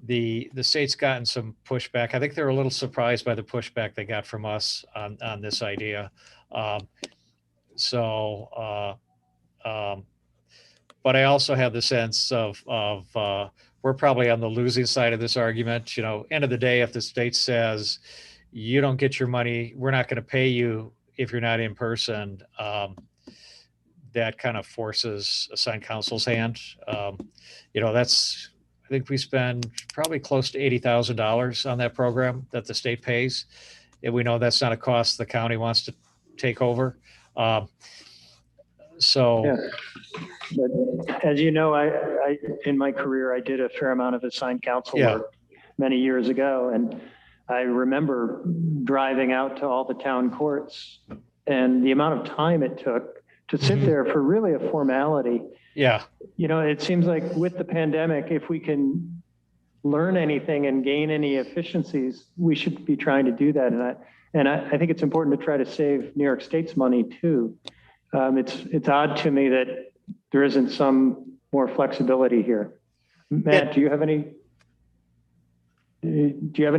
the state's gotten some pushback. I think they're a little surprised by the pushback they got from us on this idea. But I also have the sense of we're probably on the losing side of this argument. End of the day, if the state says you don't get your money, we're not going to pay you if you're not in person, that kind of forces assigned counsel's hand. I think we spend probably close to $80,000 on that program that the state pays. And we know that's not a cost the county wants to take over. Yeah. But as you know, I in my career, I did a fair amount of assigned counsel work many years ago. And I remember driving out to all the town courts and the amount of time it took to sit there for really a formality. Yeah. It seems like with the pandemic, if we can learn anything and gain any efficiencies, we should be trying to do that. And I think it's important to try to save New York State's money too. It's odd to me that there isn't some more flexibility here. Matt, do you have any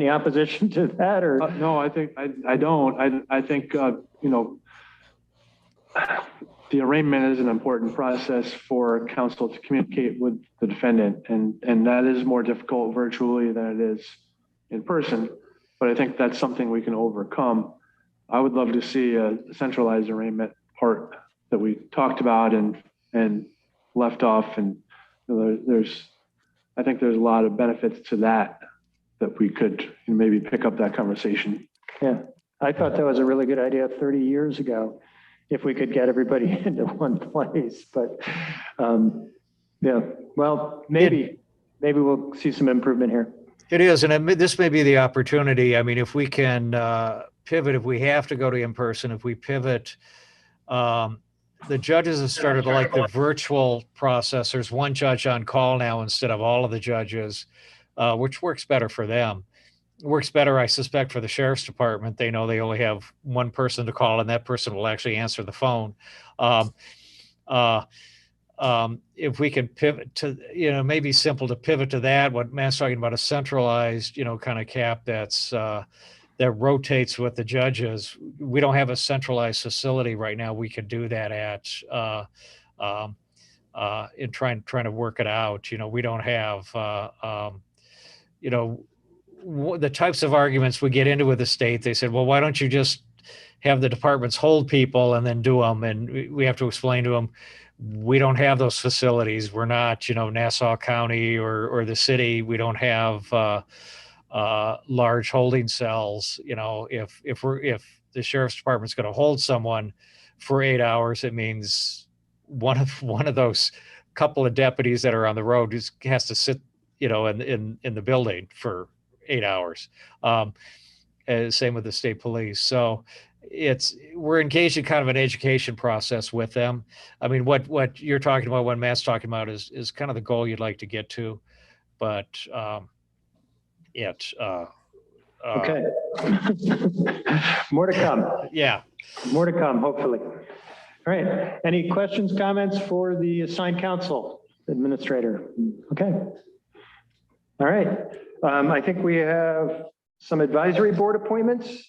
opposition to that, or? No, I think I don't. I think the arraignment is an important process for counsel to communicate with the defendant, and that is more difficult virtually than it is in person. But I think that's something we can overcome. I would love to see a centralized arraignment part that we talked about and left off, and I think there's a lot of benefits to that we could maybe pick up that conversation. Yeah, I thought that was a really good idea 30 years ago, if we could get everybody into one place. But yeah, well, maybe we'll see some improvement here. It is, and this may be the opportunity. I mean, if we can pivot, if we have to go to in person, if we pivot, the judges have started to like the virtual process. There's one judge on call now instead of all of the judges, which works better for them. Works better, I suspect, for the sheriff's department. They know they only have one person to call, and that person will actually answer the phone. If we can pivot to, maybe simple to pivot to that, what Matt's talking about, a centralized, kind of cap that rotates with the judges. We don't have a centralized facility right now we could do that at, in trying to work it out. We don't have, the types of arguments we get into with the state. They said, well, why don't you just have the departments hold people and then do them? And we have to explain to them, we don't have those facilities. We're not, Nassau County or the city. We don't have large holding cells. If the sheriff's department's going to hold someone for 8 hours, it means one of those couple of deputies that are on the road has to sit, in the building for 8 hours. Same with the state police. So we're engaged in kind of an education process with them. I mean, what you're talking about, what Matt's talking about is kind of the goal you'd like to get to, but okay. More to come. Yeah. More to come, hopefully. All right. Any questions, comments for the assigned counsel administrator? Okay. All right. I think we have some advisory board appointments.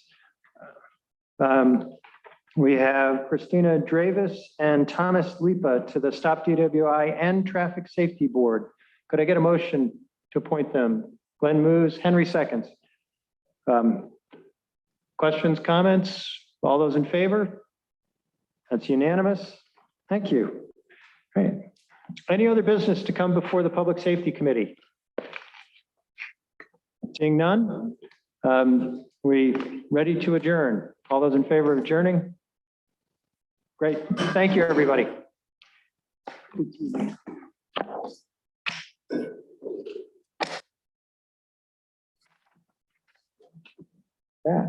We have Christina Dravis and Thomas Lipa to the Stop DWI and Traffic Safety Board. Could I get a motion to appoint them? Glenn moves, Henry seconds. Questions, comments? All those in favor? That's unanimous. Thank you. All right. Any other business to come before the Public Safety Committee? Seeing none, we ready to adjourn. All those in favor of adjourning? Great. Thank you, everybody. Yeah.